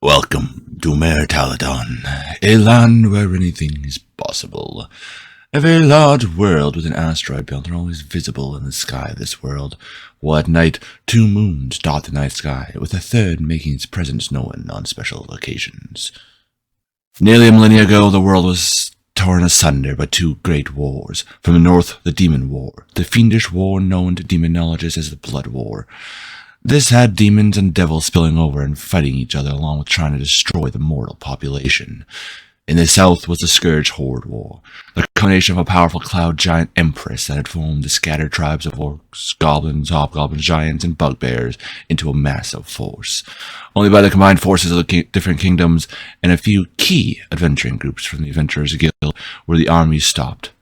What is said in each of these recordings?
Welcome to Maer Talidon, a land where anything is possible. A very large world with an asteroid belt are always visible in the sky of this world, while at night 2 moons dot the night sky, with a third making its presence known on special occasions. Nearly a millennia ago, the world was torn asunder by 2 great wars. From the north, the Demon War, the fiendish war known to demonologists as the Blood War. This had demons and devils spilling over and fighting each other along with trying to destroy the mortal population. In the south was the Scourge Horde War, the combination of a powerful cloud giant empress that had formed the scattered tribes of orcs, goblins, hobgoblins, giants, and bugbears into a massive force. Only by the combined forces of the different kingdoms and a few key adventuring groups from the Adventurers Guild were the armies stopped.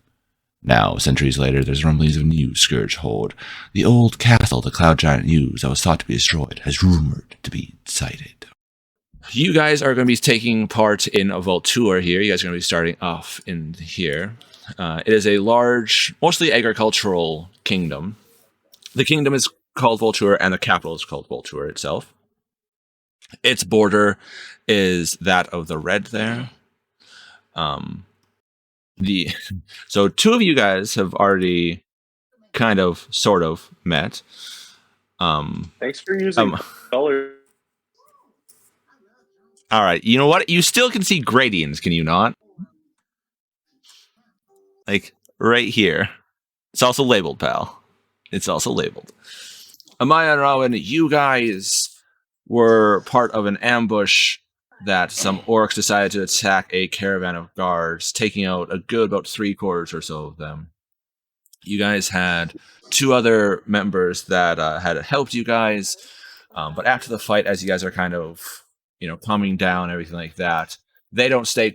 Now, centuries later, there's rumblings of a new Scourge Horde. The old castle the Cloud Giant used that was thought to be destroyed has rumored to be sighted. You guys are going to be taking part in a vault tour here. You guys are going to be starting off in here. It is a large, mostly agricultural kingdom. The kingdom is called Voltur, and the capital is called Voltur itself. Its border is that of the red there. So 2 of you guys have already kind of, sort of met. Thanks for using color. All right, you know what? You still can see gradients, can you not? Like, right here. It's also labeled, pal. It's also labeled. Amaya and Rowan, you guys were part of an ambush that some orcs decided to attack a caravan of guards, taking out a good about 3/4 or so of them. You guys had 2 other members that had helped you guys, but after the fight, as you guys are kind of, calming down, everything like that, they don't stay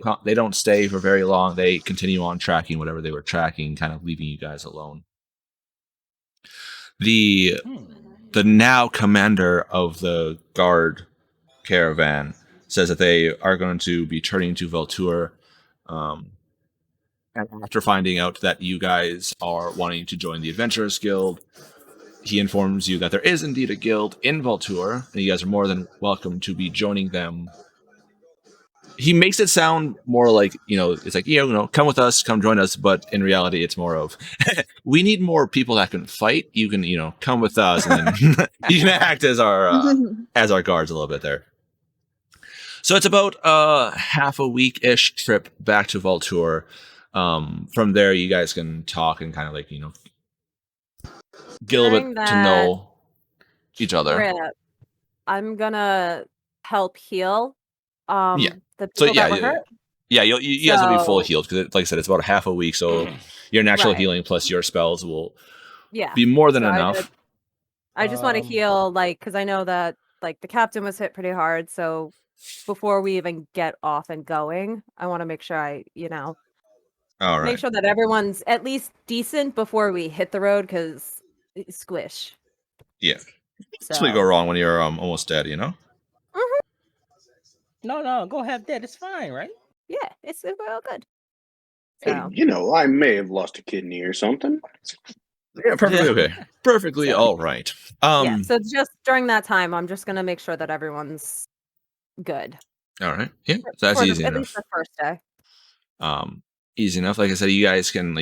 for very long. They continue on tracking whatever they were tracking, kind of leaving you guys alone. The now commander of the guard caravan says that they are going to be turning to Voltur, after finding out that you guys are wanting to join the Adventurers Guild. He informs you that there is indeed a guild in Voltur, and you guys are more than welcome to be joining them. He makes it sound more like, it's like, come with us, come join us, but in reality, it's more of, we need more people that can fight. You can, come with us, and then you can act as our guards a little bit there. So it's about a half a week-ish trip back to Voltur. From there, you guys can talk and kind of like, get a little bit to know each other. I'm gonna help heal. Yeah. The people that were hurt. Yeah, you guys will be full healed because, like I said, it's about half a week. So your natural healing plus your spells will be more than enough. I just want to heal, because I know that the captain was hit pretty hard. So before we even get off and going, I want to make sure All right. Make sure that everyone's at least decent before we hit the road, because squish. Yeah. That's what you go wrong when you're almost dead, Mm-hmm. No, go have that. It's fine, right? Yeah, it's all good. So. I may have lost a kidney or something. Yeah, perfectly okay. Perfectly all right. So just during that time, I'm just gonna make sure that everyone's good. All right. Yeah, so that's easy enough. At least the first day. Easy enough. Like I said, you guys can,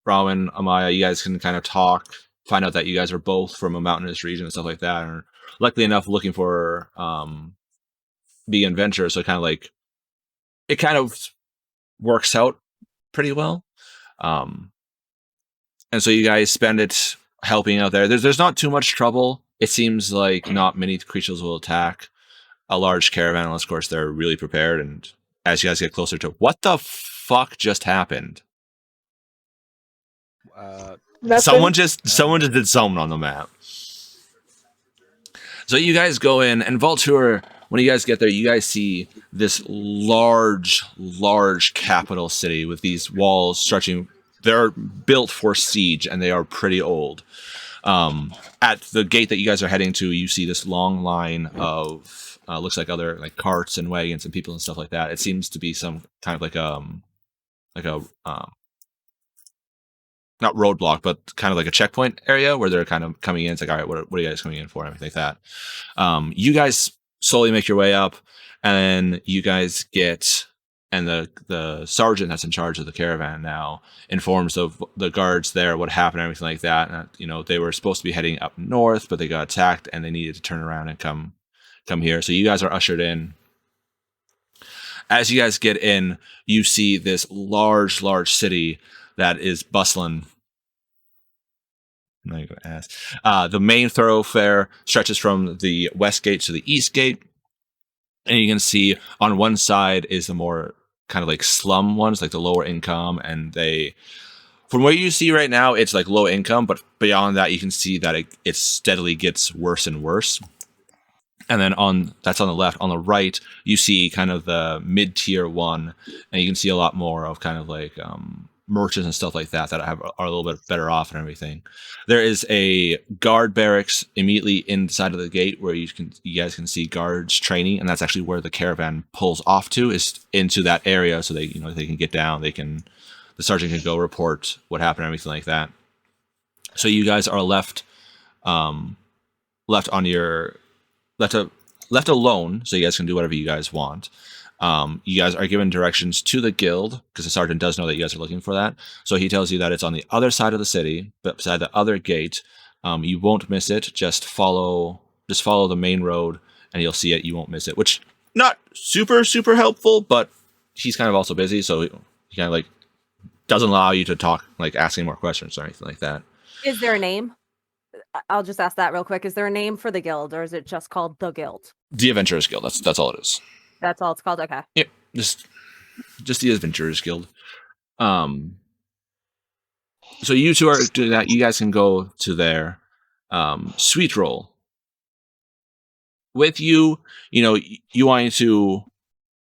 Rowan, Amaya, you guys can kind of talk, find out that you guys are both from a mountainous region and stuff like that, and luckily enough looking for being adventurers, so it kind of works out pretty well. And so you guys spend it helping out there. There's not too much trouble. It seems like not many creatures will attack a large caravan unless, of course, they're really prepared. And as you guys get closer to what the fuck just happened? Someone just did something on the map. So you guys go in, and Voltur, when you guys get there, you guys see this large capital city with these walls stretching. They're built for siege, and they are pretty old. At the gate that you guys are heading to, you see this long line of looks like other carts and wagons and people and stuff like that. It seems to be some kind of like a not roadblock, but kind of like a checkpoint area where they're kind of coming in. It's like, all right, what are you guys coming in for? And everything like that. You guys slowly make your way up, and then you guys get, and the sergeant that's in charge of the caravan now informs of the guards there what happened and everything like that. And, they were supposed to be heading up north, but they got attacked and they needed to turn around and come here. So you guys are ushered in. As you guys get in, you see this large city that is bustling. I'm not going to ask. The main thoroughfare stretches from the west gate to the east gate. And you can see on one side is the more kind of like slum ones, like the lower income. And from what you see right now, it's like low income. But beyond that, you can see that it steadily gets worse and worse. And then that's on the left. On the right, you see kind of the mid-tier one. And you can see a lot more of kind of like merchants and stuff like that are a little bit better off and everything. There is a guard barracks immediately inside of the gate where you guys can see guards training, and that's actually where the caravan pulls off to, is into that area, so they can get down. The sergeant can go report what happened and everything like that. So you guys are left alone, so you guys can do whatever you guys want. You guys are given directions to the guild, because the sergeant does know that you guys are looking for that. So he tells you that it's on the other side of the city, but beside the other gate. You won't miss it. Just follow the main road, and you'll see it. You won't miss it, which not super, super helpful, but he's kind of also busy, so he kind of like doesn't allow you to talk, like asking more questions or anything like that. Is there a name? I'll just ask that real quick. Is there a name for the guild, or is it just called the guild? The Adventurers Guild. That's all it is. That's all it's called? Okay. Yep. Just the Adventurers Guild. So you two are doing that. You guys can go to their sweet roll. With you wanting to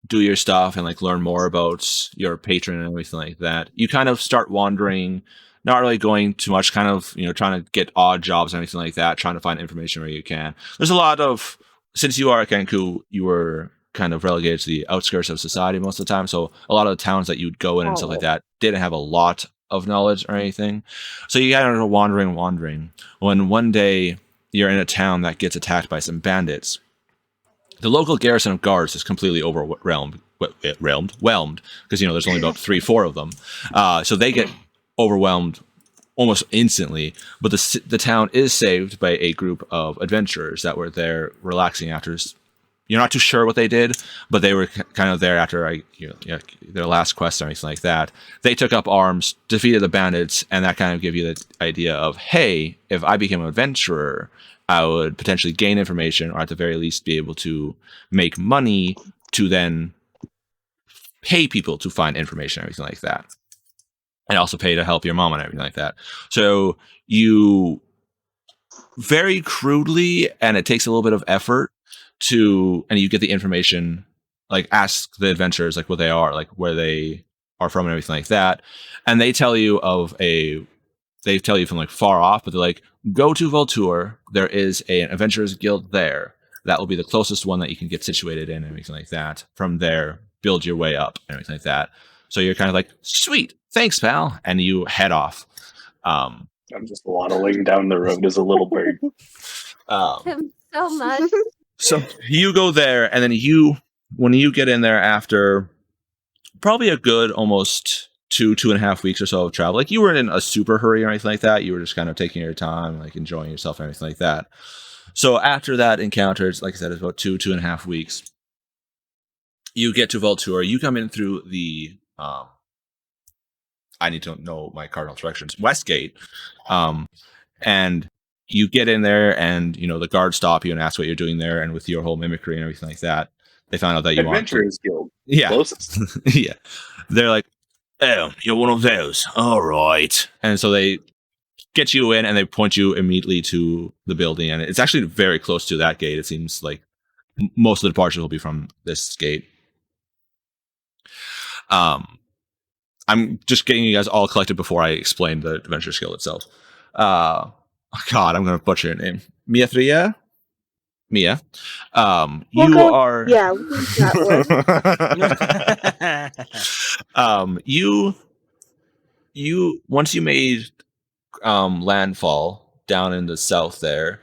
do your stuff and like learn more about your patron and everything like that. You kind of start wandering, not really going too much, kind of, trying to get odd jobs and everything like that, trying to find information where you can. There's a lot of, since you are at Cancun, you were kind of relegated to the outskirts of society most of the time. So a lot of the towns that you'd go in and stuff like that didn't have a lot of knowledge or anything. So you kind of wandering. When one day you're in a town that gets attacked by some bandits, the local garrison of guards is completely overwhelmed because there's only about 3-4 of them. So they get overwhelmed almost instantly. But the town is saved by a group of adventurers that were there relaxing after. You're not too sure what they did, but they were kind of there after their last quest or anything like that. They took up arms, defeated the bandits, and that kind of gave you the idea of, hey, if I became an adventurer, I would potentially gain information, or at the very least be able to make money to then pay people to find information and everything like that. And also pay to help your mom and everything like that. So you very crudely, and it takes a little bit of effort, and you get the information, like ask the adventurers like what they are, like where they are from and everything like that. And they tell you from like far off, but they're like, go to Voltour. There is an adventurers guild there. That will be the closest one that you can get situated in and everything like that. From there, build your way up and everything like that. So you're kind of like, sweet, thanks, pal. And you head off. I'm just waddling down the road as a little bird. Him so much. So you go there, and then when you get in there after probably a good almost 2.5 weeks or so of travel, like you weren't in a super hurry or anything like that. You were just kind of taking your time, like enjoying yourself and everything like that. So after that encounter, like I said, it's about 2.5 weeks. You get to Voltour. You come in through the I need to know my cardinal directions, West Gate, and you get in there, and the guards stop you and ask what you're doing there, and with your whole mimicry and everything like that, they found out that you Adventurers Guild. Yeah. Closest. Yeah. They're like, oh, you're one of those. All right. And so they get you in, and they point you immediately to the building, and it's actually very close to that gate. It seems like most of the departures will be from this gate. I'm just getting you guys all collected before I explain the adventure skill itself. God, I'm going to butcher your name. Mia. You are. Yeah, that one. You once you made landfall down in the south there,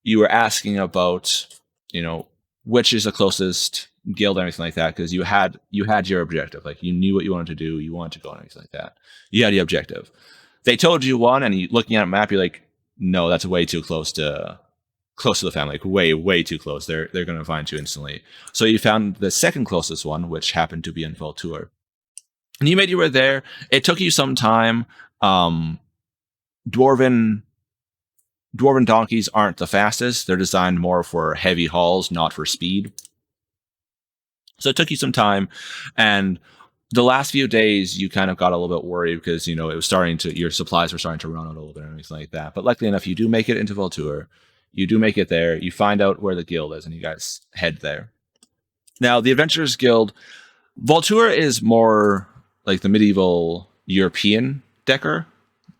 you were asking about, which is the closest guild, anything like that, because you had your objective. Like, you knew what you wanted to do, you wanted to go and everything like that. You had the objective. They told you one, and you looking at a map, you're like, no, that's way too close to the family. Like, way too close. They're going to find you instantly. So you found the second closest one, which happened to be in Voltur. And you made your way there. It took you some time. Dwarven donkeys aren't the fastest. They're designed more for heavy hauls, not for speed. So it took you some time, and the last few days you kind of got a little bit worried because, it was your supplies were starting to run out a little bit and everything like that. But luckily enough, you do make it into Voltur. You do make it there. You find out where the guild is, and you guys head there. Now, the Adventurers Guild, Voltur is more like the medieval European decor.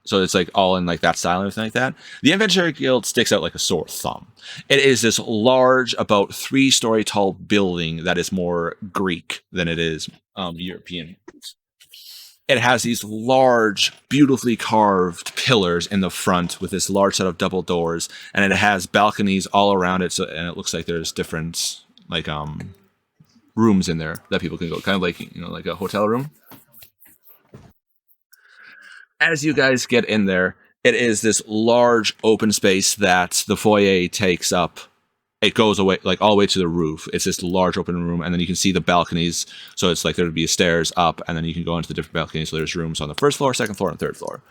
So it's like all in like that style and everything like that. The Adventurer Guild sticks out like a sore thumb. It is this large, about 3-story tall building that is more Greek than it is European. It has these large, beautifully carved pillars in the front with this large set of double doors, and it has balconies all around it. And it looks like there's different like rooms in there that people can go, kind of like like a hotel room. As you guys get in there, it is this large open space that the foyer takes up. It goes away, like all the way to the roof. It's this large open room, and then you can see the balconies. So it's like there would be stairs up, and then you can go into the different balconies. So there's rooms on the first floor, second floor, and third floor.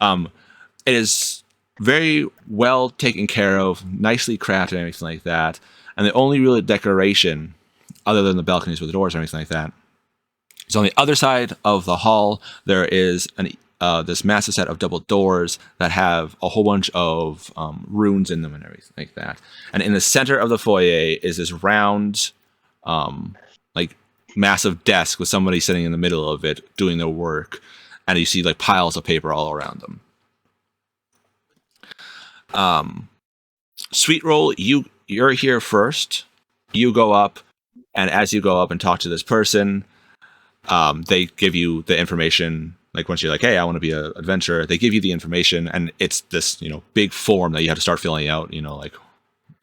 It is very well taken care of, nicely crafted, and everything like that. And the only real decoration, other than the balconies with the doors and everything like that, is on the other side of the hall. There is this massive set of double doors that have a whole bunch of runes in them and everything like that. And in the center of the foyer is this round, like massive desk with somebody sitting in the middle of it doing their work. And you see like piles of paper all around them. Sweet Roll, you're here first. You go up, and as you go up and talk to this person, they give you the information. Like, once you're like, hey, I want to be an adventurer, they give you the information, and it's this, big form that you have to start filling out, like,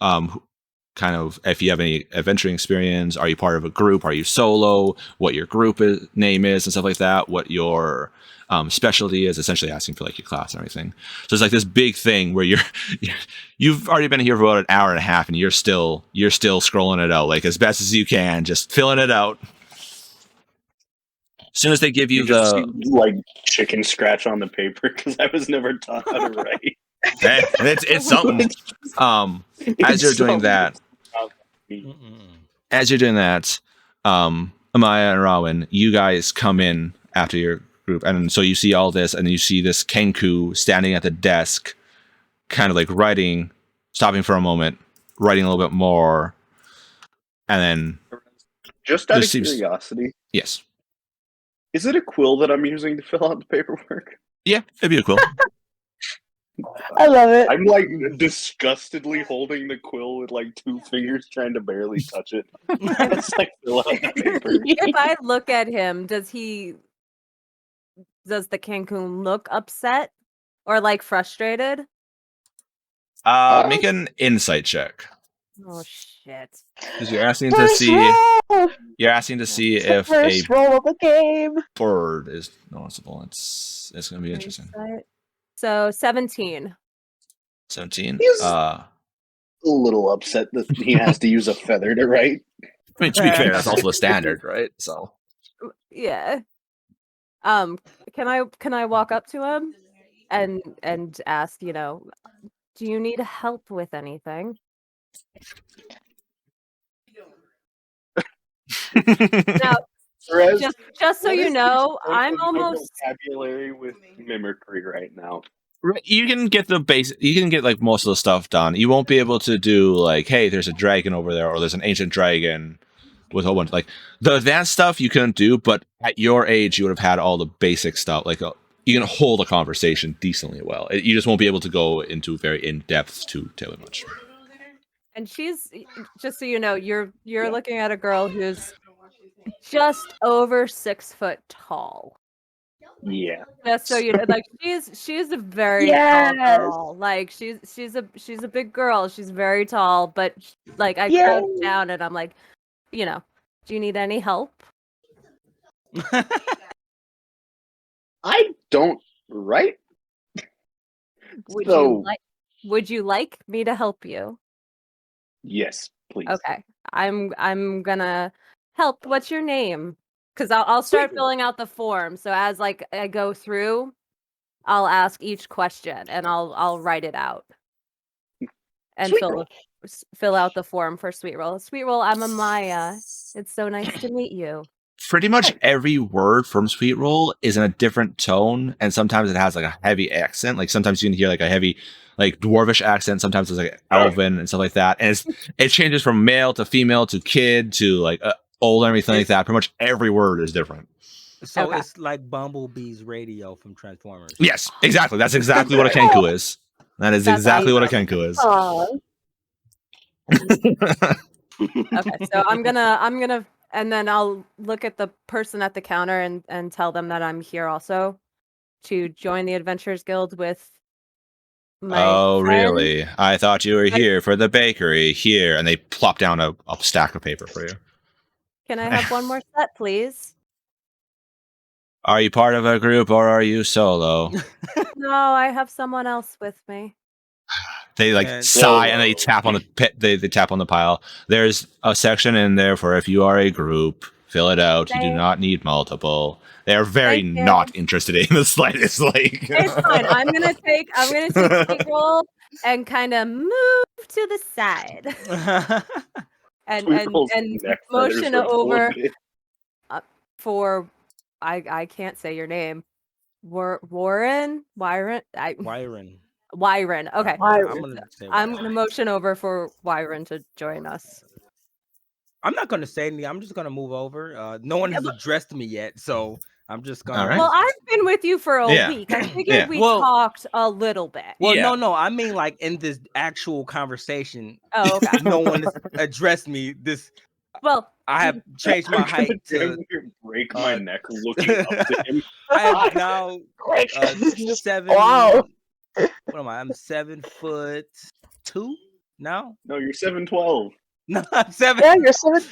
kind of, if you have any adventuring experience, are you part of a group, are you solo, what your group name is, and stuff like that, what your specialty is, essentially asking for, like, your class and everything. So it's like this big thing where you've already been here for about an hour and a half, and you're still scrolling it out, like, as best as you can, just filling it out. As soon as they give you like chicken scratch on the paper, because I was never taught how to write. It's something. As you're doing that, Amaya and Rawen, you guys come in after your group, and so you see all this, and you see this Kenku standing at the desk, kind of like writing, stopping for a moment, writing a little bit more, and then just out of curiosity, yes. Is it a quill that I'm using to fill out the paperwork? Yeah, it'd be a quill. I love it. I'm like disgustedly holding the quill with like 2 fingers, trying to barely touch it. It's like fill out the paper. If I look at him, does the Cancun look upset or like frustrated? Make an insight check. Oh shit! Because you're asking to see. You're asking to see if first roll of the game bird is noticeable. It's going to be interesting. So 17. 17. He's a little upset that he has to use a feather to write. I mean, to be fair, that's also the standard, right? So yeah. Can I walk up to him and ask, do you need help with anything? Now, just so you know, I'm almost vocabulary with mimicry right now. You can get the basic. You can get like most of the stuff done. You won't be able to do like, hey, there's a dragon over there, or there's an ancient dragon with a whole bunch like the advanced stuff you couldn't do. But at your age, you would have had all the basic stuff. Like you can hold a conversation decently well. You just won't be able to go into very in depth to tell it much. And she's, just so you know, you're looking at a girl who's just over 6 foot tall. Yeah. Just so you know, like she's a very tall Yes. girl. Like she's a big girl. She's very tall, but like I Yay. crouch down and I'm like, you know, do you need any help? I don't write. Would So you like me to help you? yes, please. Okay. I'm gonna help. What's your name? Because I'll start filling out the form. So as like I go through, I'll ask each question and I'll write it out and Sweet roll. fill out the form for Sweet Roll. Sweet Roll, I'm a Maya. It's so nice to meet you. Pretty much every word from Sweet Roll is in a different tone, and sometimes it has like a heavy accent. Like sometimes you can hear like a heavy, like dwarvish accent. Sometimes it's like elven and stuff like that. And it changes from male to female to kid to like old and everything like that. Pretty much every word is different. So Okay. it's like Bumblebee's radio from Transformers. Yes, exactly. That's exactly what a Kenku is. That is That's exactly what a awesome. Kenku is. Aw. Okay, so I'm gonna and then I'll look at the person at the counter and tell them that I'm here also to join the Adventurers Guild with my Oh, friend. really? I thought you were here for the bakery. Here, and they plop down a stack of paper for you. Can I have one more set, please? Are you part of a group or are you solo? No, I have someone else with me. They like And- sigh and they tap on the pit. They tap on the pile. There's a section in there for if you are a group, fill it out. You do Thank- not need multiple. They are very Thank you. not interested in the slightest. Like It's fine. I'm gonna take Sweet Roll and kind of move to the side and Sweet Roll's and neck motion feathers ripple a over bit. for I can't say your name. Wyron. Wyron. Okay. I'm gonna say I'm Wyron. gonna motion over for Wyron to join us. I'm not gonna say anything. I'm just gonna move over. No one has addressed me yet, so I'm just gonna. All right. Well, I've been with you for a Yeah. week. I figured Yeah. we Well- talked a little bit. Well, Yeah. no, I mean like in this actual conversation, Oh, okay. no one has addressed me. Well, I have changed my I'm gonna height damn to. near break my neck looking up to him. I am now Quick. 7. Wow. What am I? I'm 7'2" now. No, you're 7'12". No, I'm 7. Yeah, you're 7.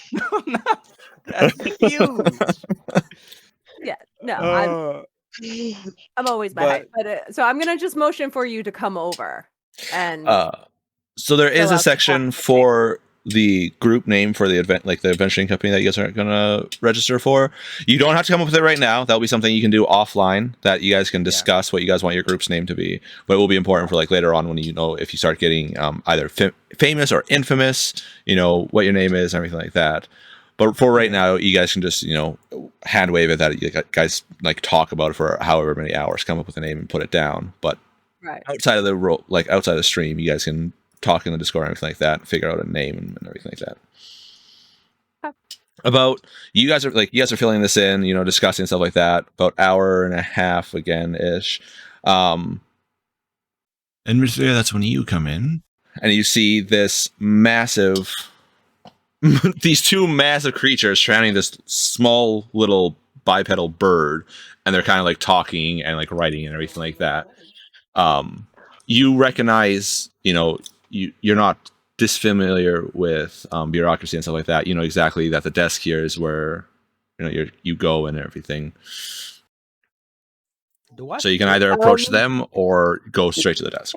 No, that's huge. yeah, no, Uh, I'm always my but- height. But so I'm gonna just motion for you to come over and So there Fill is out a the section form. for the group name for the event, like the adventuring company that you guys are going to register for. You don't have to come up with it right now. That'll be something you can do offline that you guys can discuss what you guys want your group's name to be. But it will be important for like later on when you know if you start getting either famous or infamous, you know what your name is and everything like that. But for right now, you guys can just hand wave it that you guys like talk about it for however many hours, come up with a name and put it down. But right. outside of the outside of the stream, you guys can talk in the Discord and everything like that, figure out a name and everything like that. Okay. About you guys are filling this in, discussing stuff like that. About hour and a half again ish. And Mr. That's when you come in and you see this massive, these two massive creatures surrounding this small little bipedal bird, and they're kind of like talking and like writing and everything like that. You recognize, you're not disfamiliar with bureaucracy and stuff like that. You know exactly that the desk here is where you go and everything. So you can either approach them or go straight to the desk.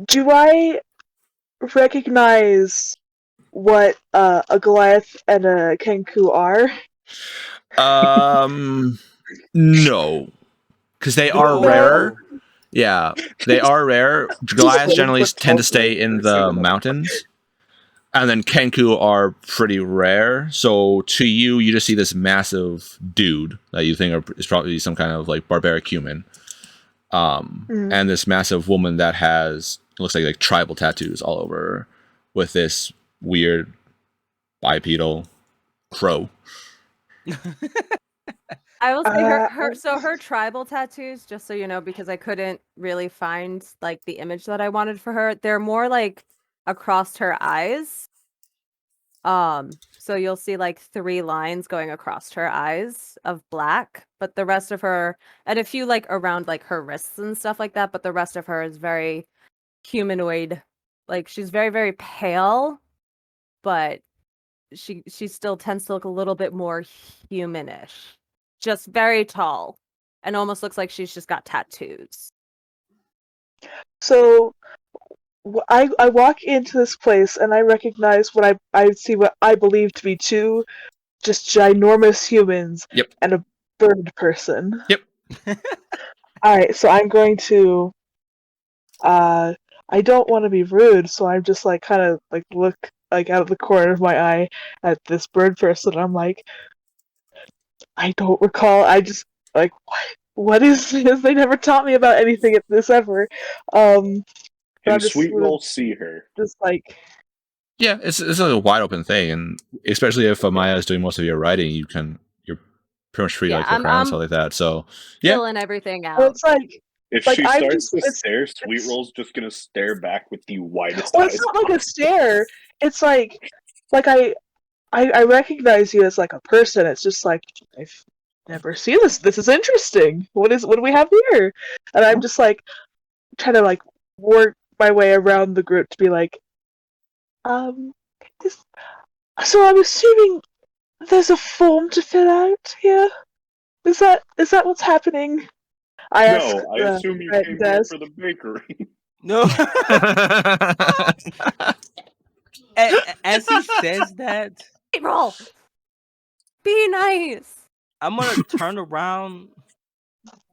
Do I recognize what a Goliath and a Kenku are? No, because they are rarer. Yeah, they are rare. Goliaths generally tend to stay in the mountains, and then Kenku are pretty rare. So to you, you just see this massive dude that you think is probably some kind of like barbaric human, and this massive woman that looks like tribal tattoos all over her, with this weird bipedal crow. I will say her tribal tattoos, just so you know, because I couldn't really find like the image that I wanted for her. They're more like across her eyes. So you'll see like 3 lines going across her eyes of black, but the rest of her, and a few like around like her wrists and stuff like that, but the rest of her is very humanoid. Like she's very, very pale, but she still tends to look a little bit more humanish. Just very tall, and almost looks like she's just got tattoos. So I walk into this place and I recognize I see what I believe to be 2 just ginormous humans Yep. and a bird person. Yep. Alright, so I'm going to I don't want to be rude, so I'm just like kind of like look like out of the corner of my eye at this bird person. I'm like, I don't recall. I just like what is this? They never taught me about anything at this ever. Can I'm just Sweet sort of Roll see her? just like Yeah, it's like a wide open thing, and especially if Maya is doing most of your writing, you're pretty much free to Yeah, like look around and stuff like that. So yeah, filling everything well, out. it's like If Like, she I'm starts just- to it's- stare, Sweet it's- Roll's just gonna stare back with the widest well, eyes. it's not like a stare. It's like I recognize you as like a person. It's just like I've never seen this. This is interesting. What do we have here? And I'm just like trying to like work my way around the group to be like, this. So I'm assuming there's a form to fill out here. Is that what's happening? I asked No, I the assume you front came here desk. for the bakery. No. As he says that, Roll. Be nice. I'm gonna turn around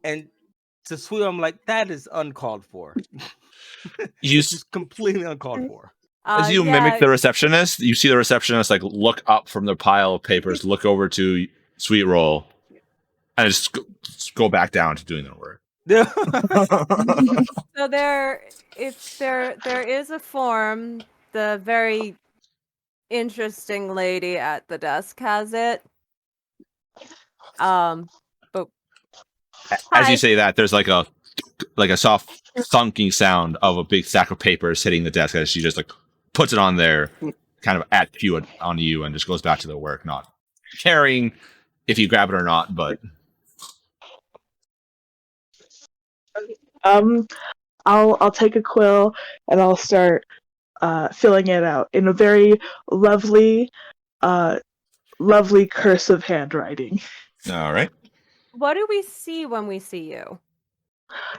and to Sweet, I'm like, that is uncalled for. you It's just completely uncalled for. as you mimic the receptionist, you see the receptionist like look up from the pile of papers, look over to Sweet Roll, and just go back down to doing their work. So there is a form. The very interesting lady at the desk has it. But As you Hi. say that, there's like a soft thunking sound of a big stack of papers hitting the desk as she just like puts it on there, kind of at cue on you, and just goes back to the work, not caring if you grab it or not. But I'll take a quill and I'll start filling it out in a very lovely cursive handwriting. all right. what do we see when we see you?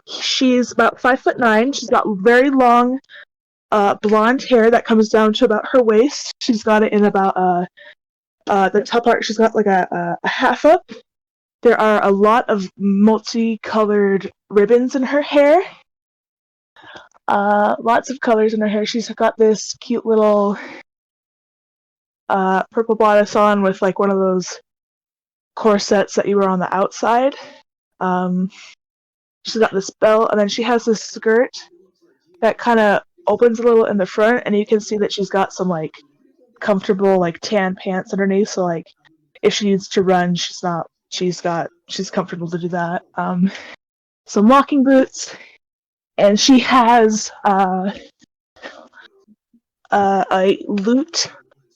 She's about 5'9". She's got very long blonde hair that comes down to about her waist. She's got it in about the top part. She's got like a half up. There are a lot of multicolored ribbons in her hair. Lots of colors in her hair. She's got this cute little purple bodice on with like one of those corsets that you wear on the outside. She's got this belt, and then she has this skirt that kind of opens a little in the front, and you can see that she's got some like comfortable like tan pants underneath. So like if she needs to run, she's comfortable to do that. Some walking boots, and she has a lute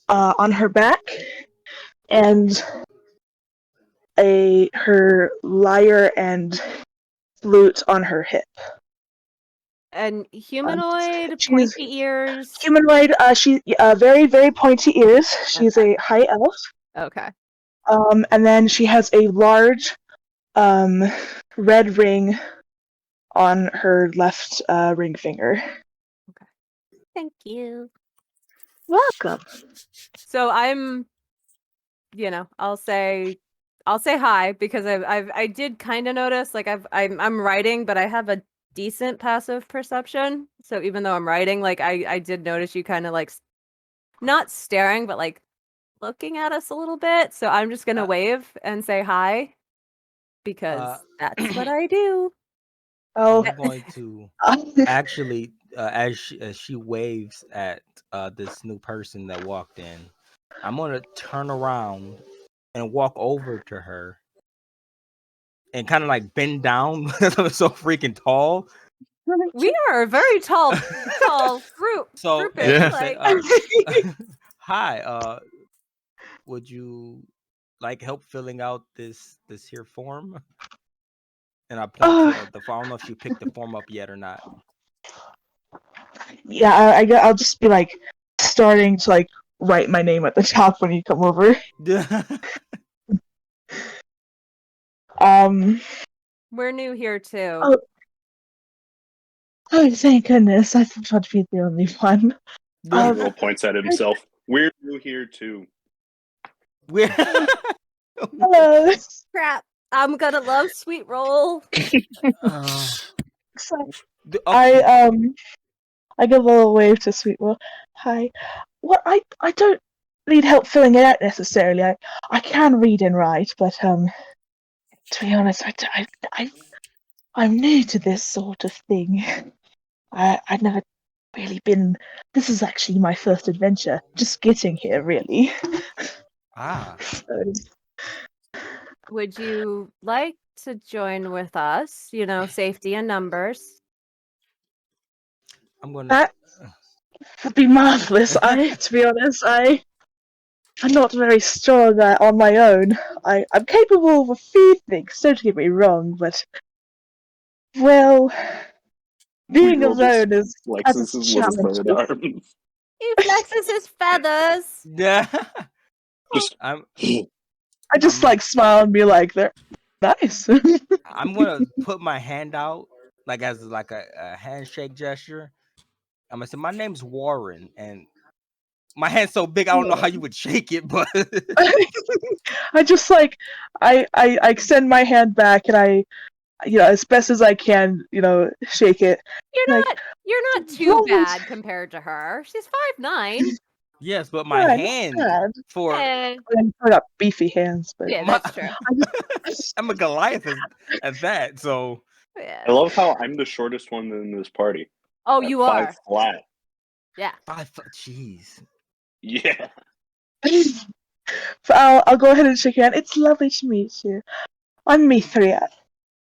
on her back, and her lyre and flute on her hip. And humanoid, she's- pointy ears. Humanoid. She very very pointy ears. She's a high elf. Okay. And then she has a large red ring on her left ring finger. Thank you. Welcome. So I'm, I'll say hi because I did kind of notice like I'm writing, but I have a decent passive perception. So even though I'm writing, like I did notice you kind of like not staring, but like looking at us a little bit. So I'm just gonna wave and say hi because that's what I do. Oh, I'm going to actually, as she waves at this new person that walked in, I'm gonna turn around and walk over to her and kind of like bend down because I'm so freaking tall. We are a very tall group. So grouping, Yeah. say, like- Hi. Would you like help filling out this here form? And I point Oh, to the form. I don't know if she picked the form up yet or not. yeah, I'll just be like starting to like write my name at the top when you come over. We're new here too. Oh, thank goodness! I thought I'd be the only one. Will points at himself. We're new here too. Hello. Crap. I'm gonna love sweet roll. So, Okay. I give a little wave to Sweetwell. Hi. Well, I don't need help filling it out necessarily. I can read and write, but to be honest, I'm new to this sort of thing. I'd never really been. This is actually my first adventure. Just getting here, really. So, Would you like to join with us? You know, safety in numbers. I'm gonna. that would be marvelous. To be honest, I'm not very strong on my own. I'm capable of a few things, don't get me wrong, but, well, being Sweet Roll just alone has its flexes his little challenges. bird arms. He flexes his feathers. Yeah. Just I'm I just I'm- smile and be like, they're nice. I'm gonna put my hand out like as like a handshake gesture. I'm gonna say my name's Warren, and my hand's so big I don't know how you would shake it, but I just I extend my hand back and I, as best as I can, shake it. You're not too Roll. bad compared to her. She's 5'9". yes, but my Yeah, not hand bad. for Eh, I got beefy hands, but yeah, my, that's true. I'm a Goliath at that, so Yeah. I love how I'm the shortest one in this party. Oh, At you 5 are. flat. Yeah. jeez. Yeah. I'll go ahead and shake your hand. It's lovely to meet you. I'm Mithria.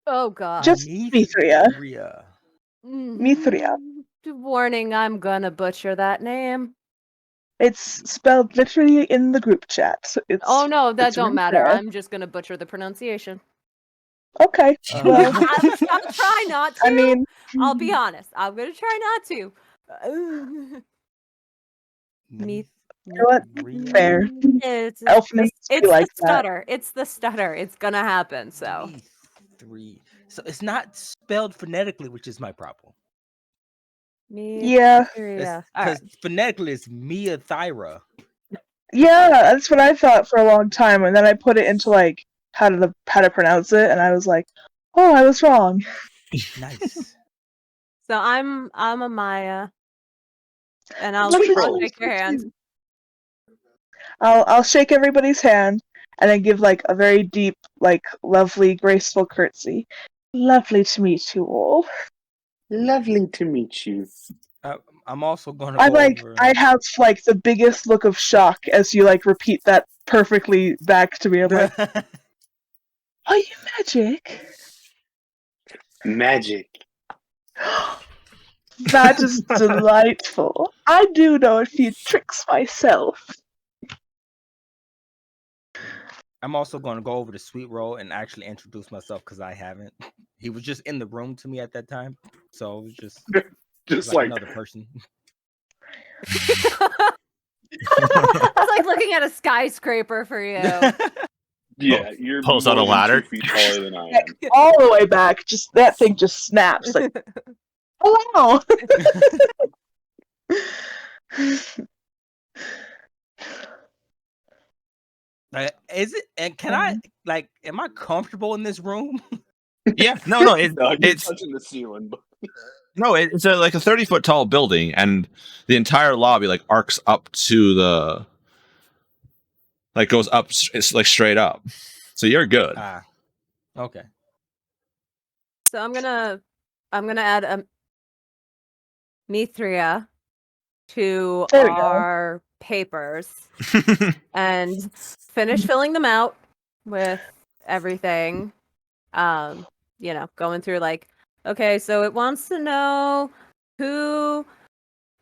Oh God. Just Mithria. Mithria. Warning, I'm gonna butcher that name. It's spelled literally in the group chat. So Oh no, that it's don't right matter. there. I'm just gonna butcher the pronunciation. Okay. Well, I'll try not to. I mean, I'll be honest. I'm gonna try not to. you know what? Fair. It's Elfness it's be the like that. stutter. It's the stutter. It's gonna happen. So Me3. So it's not spelled phonetically, which is my problem. Yeah. Yeah. Because phonetically it's Mia Thyra. Yeah, that's what I thought for a long time, and then I put it into how to pronounce it, and I was like, oh, I was wrong. Nice. So I'm a Maya, and I'll Lovely to shake your meet hand. you. I'll shake everybody's hand and then give a very deep, lovely, graceful curtsy. Lovely to meet you all. Lovely to meet you. I'm also gonna I go over. I have the biggest look of shock as you repeat that perfectly back to me. I'm like, are you magic? Magic. That is delightful. I do know a few tricks myself. I'm also gonna go over to Sweet Roll and actually introduce myself because I haven't. He was just in the room to me at that time, so it was just like another person. It's like looking at a skyscraper for you. Yeah, you're Pulls out more a than ladder. 2 feet taller than I am. All the way back, that thing just snaps. Hello. Is it? And can I Am I comfortable in this room? Yeah, no, No, you're it's touching the ceiling. But no, it's a 30-foot tall building, and the entire lobby arcs up to the goes up straight up. So you're good. Okay. So I'm gonna add a Mithria to our papers and finish filling them out with everything. Going through okay, so it wants to know who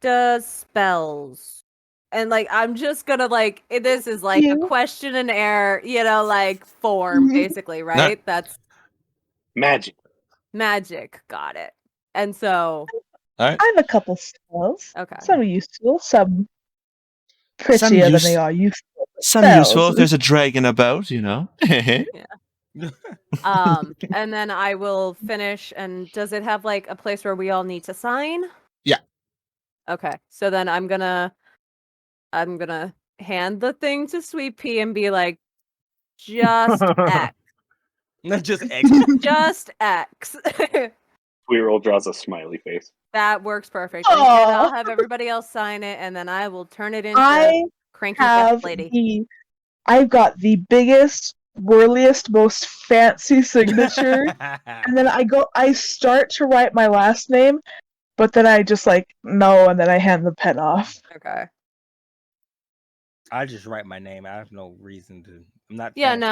does spells. And like I'm just gonna like this is like a You. question and error, like form Mhm. basically, right? That's Magic. magic. Got it. And so All right. I have a couple spells. okay. Some useful, some Some prettier than use- they are useful. Some useful if there's a dragon about, And then I will finish. And does it have like a place where we all need to sign? Yeah. Okay. So then I'm gonna hand the thing to Sweet Pea and be like, just X. Not just X. Just X. Squirrel draws a smiley face. That works perfect. And I'll Aw. have everybody else sign it, and then I will turn it into I Cranky have Death Lady. I've got the biggest, whirliest, most fancy signature, and then I start to write my last name, but then I just like no, and then I hand the pen off. Okay. I just write my name. I have no reason to. I'm not. Yeah, fancy. no,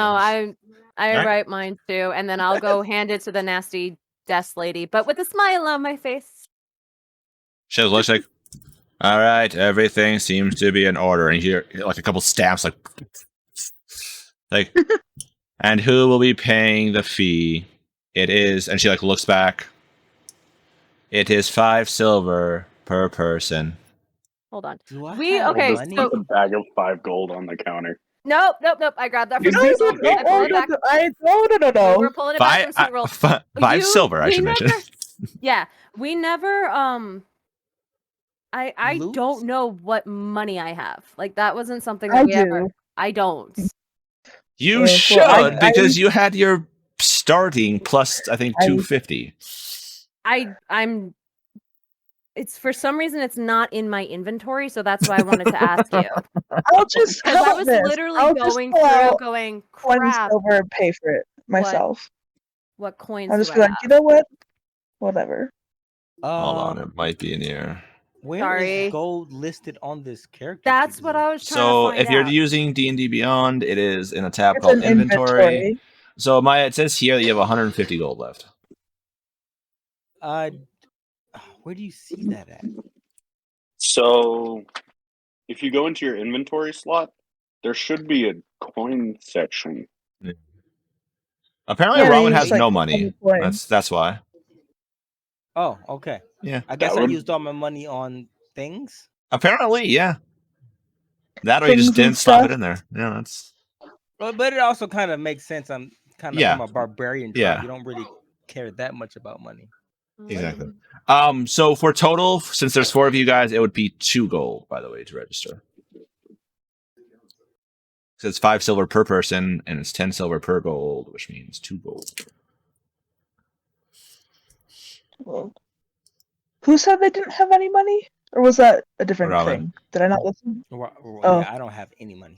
I Right. write mine too, and then I'll go hand it to the nasty desk lady, but with a smile on my face. She looks like, all right, everything seems to be in order. And you hear like a couple stamps, like, and who will be paying the fee? It is, and she like looks back. It is 5 silver per person. Hold on. Do I We- have okay, money? so- Put the bag of 5 gold on the counter. Nope. I grabbed that from No, Sweet no, Roll. no, I pulled it back. No. We're pulling it back from Sweet Roll. Five You- silver, I we should never- mention. Yeah, we never. I Loops? don't know what money I have. Like that wasn't something that I we do. ever. I don't. You well, should, I- because you had your starting plus, I think, 250. I'm. It's for some reason it's not in my inventory, so that's why I wanted to ask you. I'll just Because I help was this. literally I'll just going pull through, out going, 1 crap. silver and pay for it myself. What coins I'll do just I be like, have? you know what? Whatever. Hold on, it might be in here. Where Sorry. is gold listed on this character? That's sheet? what I was trying So to find if you're out. using D&D Beyond, it is in a tab It's called an inventory. So it says here that you have 150 gold left. Where do you see that at? So, if you go into your inventory slot, there should be a coin section. Apparently, Yeah, Rowan you has just, like, no click on money. the coin. That's why. Oh, okay. Yeah. I guess That I would- used all my money on things. Apparently, yeah. That or you just Things and didn't slap stuff. it in there. Yeah, that's. But it also kind of makes sense. I'm kind of Yeah. from a barbarian tribe. Yeah. You don't really care that much about money. Exactly. So for total, since there's 4 of you guys, it would be 2 gold, by the way, to register. So it's 5 silver per person, and it's 10 silver per gold, which means 2 gold. Well, who said they didn't have any money? Or was that a different Robin. thing? Did I not listen? Yeah, I don't have any money.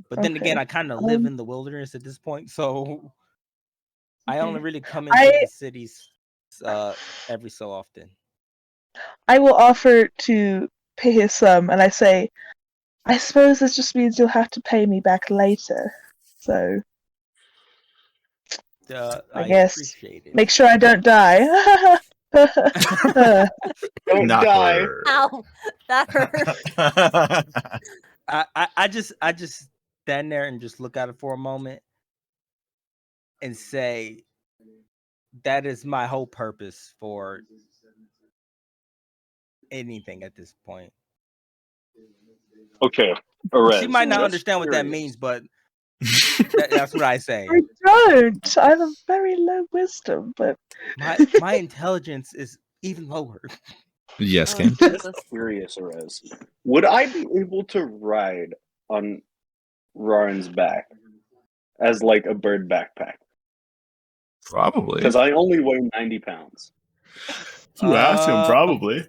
But then Okay. again, I kind of live in the wilderness at this point, so I only really come into I- the cities every so often. I will offer to pay his sum, and I say, I suppose this just means you'll have to pay me back later. So I guess appreciate it. make sure I don't die. Don't die. Knocker. Ow, that hurt. I just stand there and just look at it for a moment and say that is my whole purpose for anything at this point. Okay. Arez, She might not just understand what that curious. means, but that's what I say. I don't. I have a very low wisdom, but My intelligence is even lower. Yes, Oh, King. Jesus. Curious, Arez. Would I be able to ride on Rarin's back as like a bird backpack? Probably. Because I only weigh 90 pounds. You ask him, probably.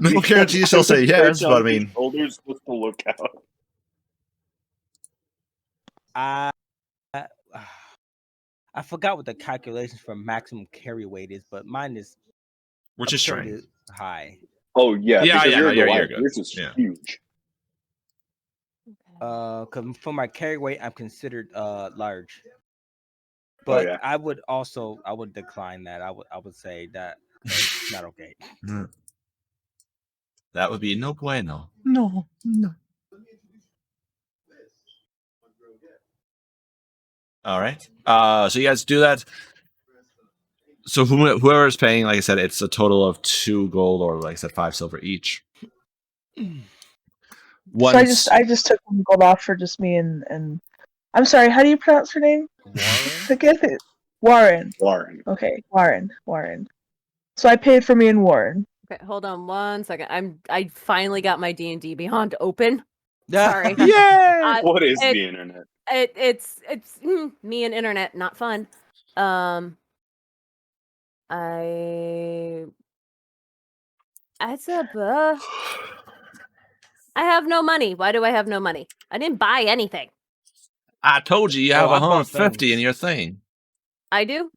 No guarantee she'll say yes, but I mean, Shoulders just to look out. I forgot what the calculations for maximum carry weight is, but mine is which is absurdly strange. high. Oh yeah, Yeah, because yeah, you're no, a you're Goliath. good. Yours is Yeah. huge. 'Cause for my carry weight, I'm considered large. But yeah. I would decline that. I would say that that's not okay. That would be no bueno. No. All right. So you guys do that. So whoever is paying, like I said, it's a total of 2 gold, or like I said, 5 silver each. Once, So I just took 1 gold off for just me and I'm sorry, how do you pronounce her name? Warren? Warren. Warren. Okay, Warren. So I paid for me and Warren. Okay, hold on 1 second. I finally got my D&D Beyond open. Yeah. Sorry. yay! What is it- the internet? It's me and internet, not fun. I have no money. Why do I have no money? I didn't buy anything. I told you Oh, have I bought 150 in things. your thing. I do?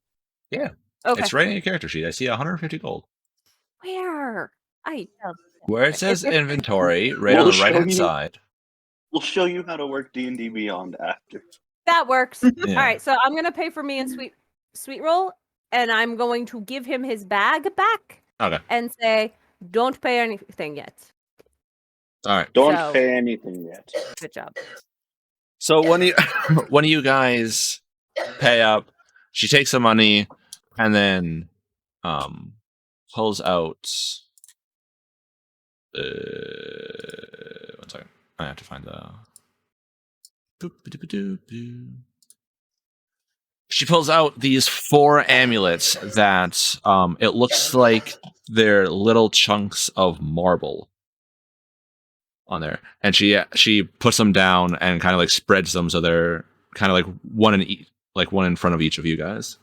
Yeah. Okay. It's right in your character sheet. I see 150 gold. Where? Where it says It's- inventory, right We'll on the show right hand you. side. We'll show you how to work D&D Beyond after. That works. Yeah. All right, so I'm gonna pay for me and Sweet Roll, and I'm going to give him his bag back Okay. and say, "Don't pay anything yet." All right. Don't So- pay anything yet. Good job. So when you when you guys pay up, she takes the money and then pulls out. 1 second. I have to find the. She pulls out these 4 amulets that it looks like they're little chunks of marble on there, and she puts them down and kind of like spreads them so they're kind of like one in front of each of you guys.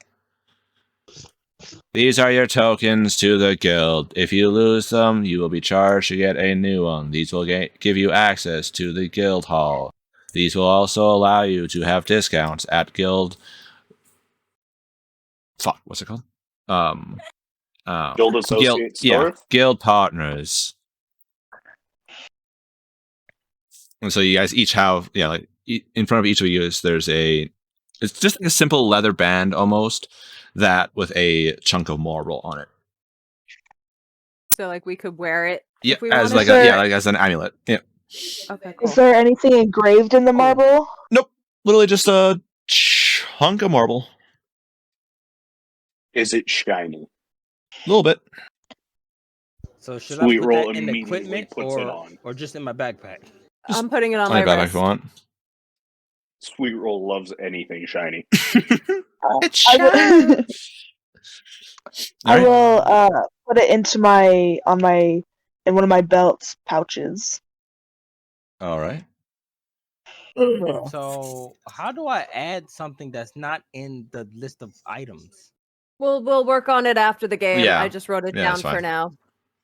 These are your tokens to the guild. If you lose them, you will be charged to get a new one. These will give you access to the guild hall. These will also allow you to have discounts at guild. Fuck, what's it called? Guild Associate store? Guild partners. And so you guys each have, like in front of each of you is it's just like a simple leather band almost, that with a chunk of marble on it. So like we could wear it. Yeah, if we as wanted. like as an amulet. Yeah, Okay, cool. Is there anything engraved in the marble? literally just a chunk of marble, Is it shiny? a little bit. So should Sweet I put Roll that in the immediately equipment puts it on. or just in my backpack? I'm putting it on I'll my back wrist. if you want. Sweet Roll loves anything shiny. It's I will, I Alright. will put it into in one of my belt's pouches. All right. So how do I add something that's not in the list of items? We'll work on it after the game. Yeah. I just wrote it Yeah, down that's fine. for now.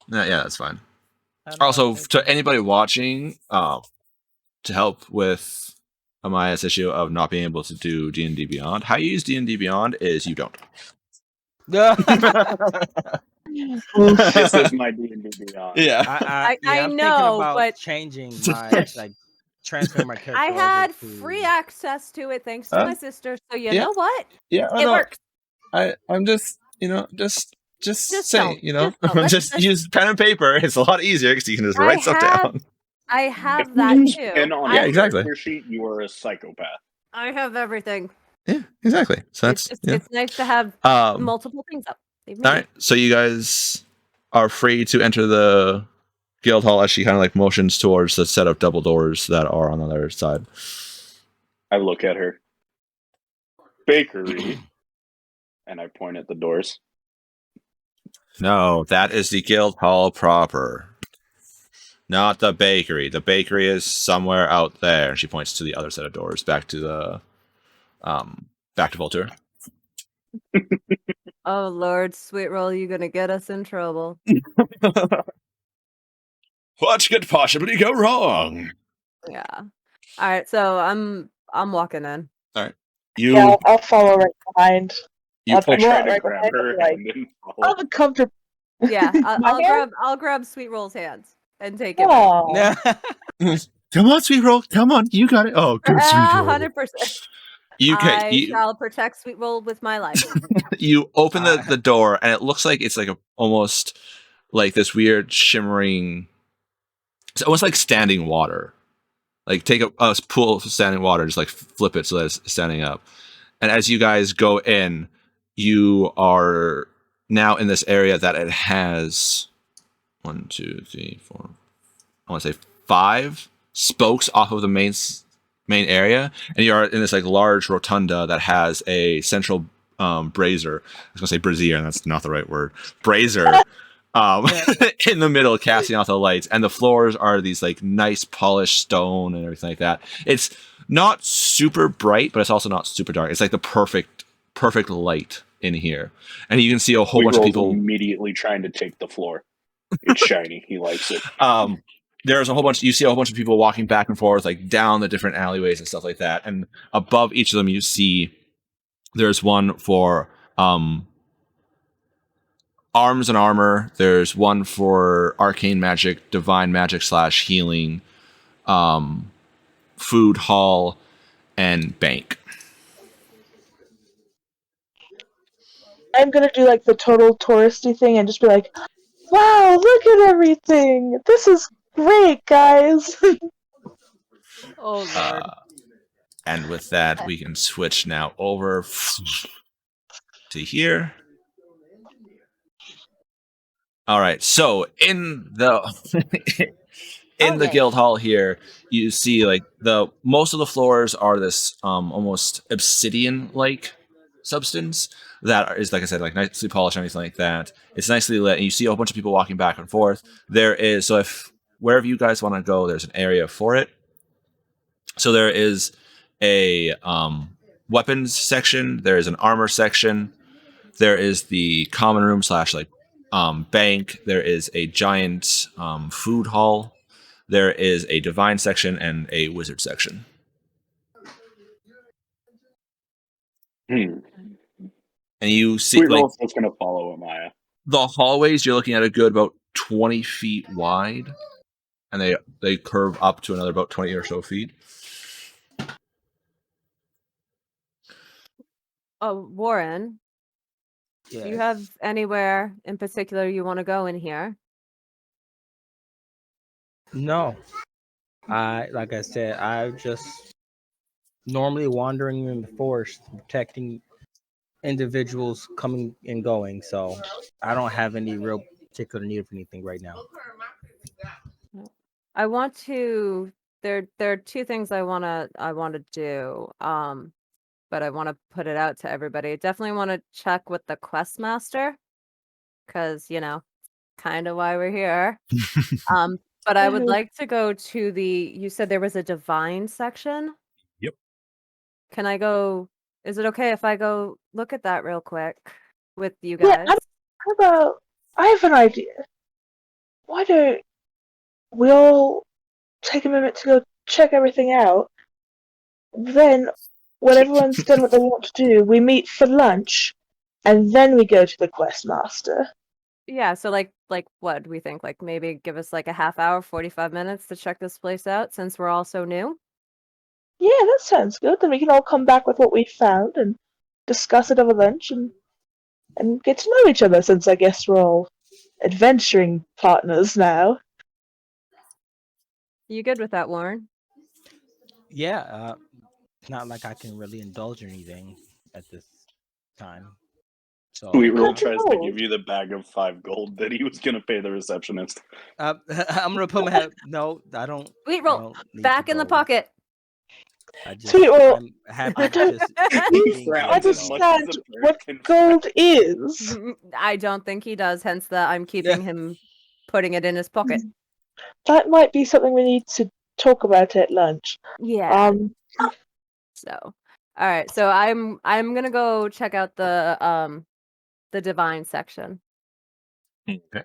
Yeah, that's fine. How do I Also, think- to anybody watching, to help with Amaya's issue of not being able to do D&D Beyond, how you use D&D Beyond is you don't. This is my D&D Beyond. Yeah. I I'm thinking know, about but- changing my transferring my character. I over had to- free access to it thanks to Huh? my sister. So you Yeah. know what? Yeah, It works. I'm just, just saying, don't. Let's- use pen and paper. It's a lot easier because you can just I write stuff have- down. I have If that you use too. pen on Yeah, a exactly. character sheet, you are a psychopath. I have everything. Yeah, exactly. So that's It's nice to have Um, multiple things up. They've made all right, so you guys are free to enter the guild hall as she kind of like motions towards the set of double doors that are on the other side. I look at her. Bakery. And I point at the doors. No, that is the guild hall proper. Not the bakery. The bakery is somewhere out there. And she points to the other set of doors, back to the back to Voltaire. Oh Lord, Sweet Roll, you gonna get us in trouble. What could possibly go wrong? Yeah. All right, so I'm walking in. You Yeah, I'll follow right behind. you I'll I try not to right grab behind, her but, like, hand and I'll follow. be comfortable. Yeah, My hand? I'll grab Sweet Roll's hands and take it. Oh, come on, sweet roll. Come on, you got it. Oh, good sweet roll. 100%. You can I shall protect Sweet Roll with my life. you open the door and it looks like it's like almost like this weird shimmering It's almost like standing water. Like take a pool of standing water, just like flip it so that it's standing up. And as you guys go in, you are now in this area that it has 1, 2, 3, 4. I want to say 5 spokes off of the main area, and you are in this like large rotunda that has a central brazier. I was gonna say brazier, and that's not the right word. Brazier. In the middle, casting off the lights, and the floors are these like nice polished stone and everything like that. It's not super bright, but it's also not super dark. It's like the perfect light in here, and you can see a whole bunch of people immediately trying to take the floor. It's shiny. He likes it. There's a whole bunch. You see a whole bunch of people walking back and forth, like down the different alleyways and stuff like that. And above each of them, you see there's one for arms and armor. There's one for arcane magic, divine magic / healing, food hall, and bank. I'm gonna do like the total touristy thing and just be like, "Wow, look at everything! This is great, guys!" Oh Lord. And with that, we can switch now over to here. All right, so in the the guild hall here, you see like most of the floors are this almost obsidian-like substance that is, like I said, like nicely polished and anything like that. It's nicely lit, and you see a whole bunch of people walking back and forth. There is, so if wherever you guys want to go, there's an area for it. So there is a weapons section. There is an armor section. There is the common room / bank. There is a giant food hall. There is a divine section and a wizard section. And you see, like, it's going to follow Amaya. The hallways, you're looking at a good about 20 feet wide, and they curve up to another about 20 or so feet. Oh, Warren. Yes. Do you have anywhere in particular you want to go in here? No. Like I said, I just normally wandering in the forest, protecting individuals coming and going. So I don't have any real particular need of anything right now. I want to. There are 2 things I want to do. But I want to put it out to everybody. I definitely want to check with the quest master, because kind of why we're here. But I would like to go to you said there was a divine section? Yep. Can I go? Is it okay if I go look at that real quick with you guys? Yeah, how about, I have an idea. Why don't we all take a minute to go check everything out? Then, when everyone's done what they want to do, we meet for lunch, and then we go to the quest master. Yeah, so like what do we think? Like maybe give us like a half hour, 45 minutes to check this place out since we're all so new? Yeah, that sounds good. Then we can all come back with what we found and discuss it over lunch and get to know each other, since I guess we're all adventuring partners now. You good with that, Warren? Yeah, it's not like I can really indulge in anything at this time. So Sweetroll tries to give you the bag of 5 gold that he was going to pay the receptionist. I'm gonna put my head. No, I don't. Sweetroll, back in the pocket. Sweetroll, I'm happy I don't understand what gold is. I don't think he does, hence I'm keeping him putting it in his pocket. That might be something we need to talk about at lunch. Yeah. So, all right. So I'm gonna go check out the divine section. Okay.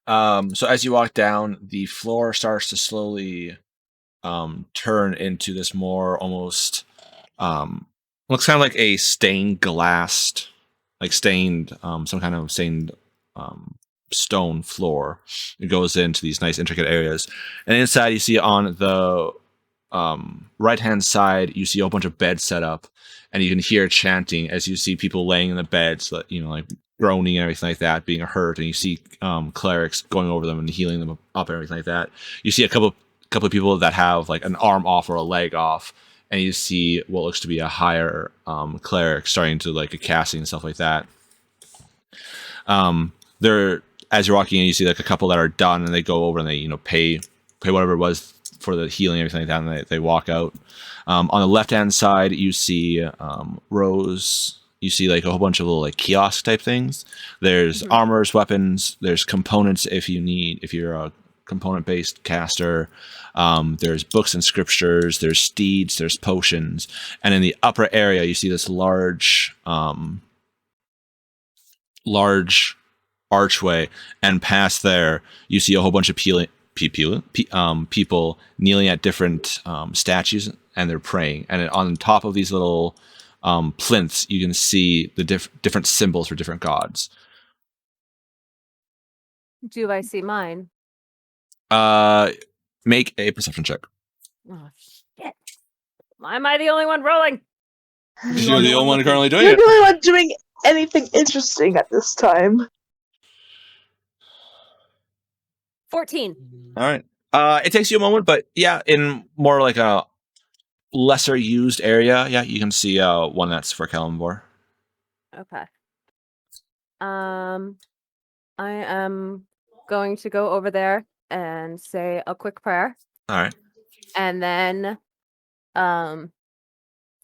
So as you walk down, the floor starts to slowly turn into this more almost looks kind of like a stained glass, like stained some kind of stained stone floor. It goes into these nice intricate areas, and inside you see on the right hand side you see a whole bunch of beds set up, and you can hear chanting as you see people laying in the beds, so that like groaning and everything like that, being hurt, and you see clerics going over them and healing them up and everything like that. You see a couple of people that have like an arm off or a leg off, and you see what looks to be a higher cleric starting to like a casting and stuff like that. There, as you're walking in, you see like a couple that are done, and they go over and they pay whatever it was for the healing and everything like that, and they walk out. On the left hand side, you see rows. You see like a whole bunch of little like kiosk type things. There's armors, weapons. There's components if you're a component based caster. There's books and scriptures. There's steeds. There's potions. And in the upper area, you see this large archway, and past there, you see a whole bunch of people kneeling at different statues, and they're praying. And on top of these little plinths, you can see the different symbols for different gods. Do I see mine? Make a perception check. Oh shit! Why am I the only one rolling? You're the only one currently doing You're it. the only one doing anything interesting at this time. 14. All right. It takes you a moment, but yeah, in more like a lesser used area, yeah, you can see one that's for Kalimvor. Okay. I am going to go over there and say a quick prayer, All right. and then,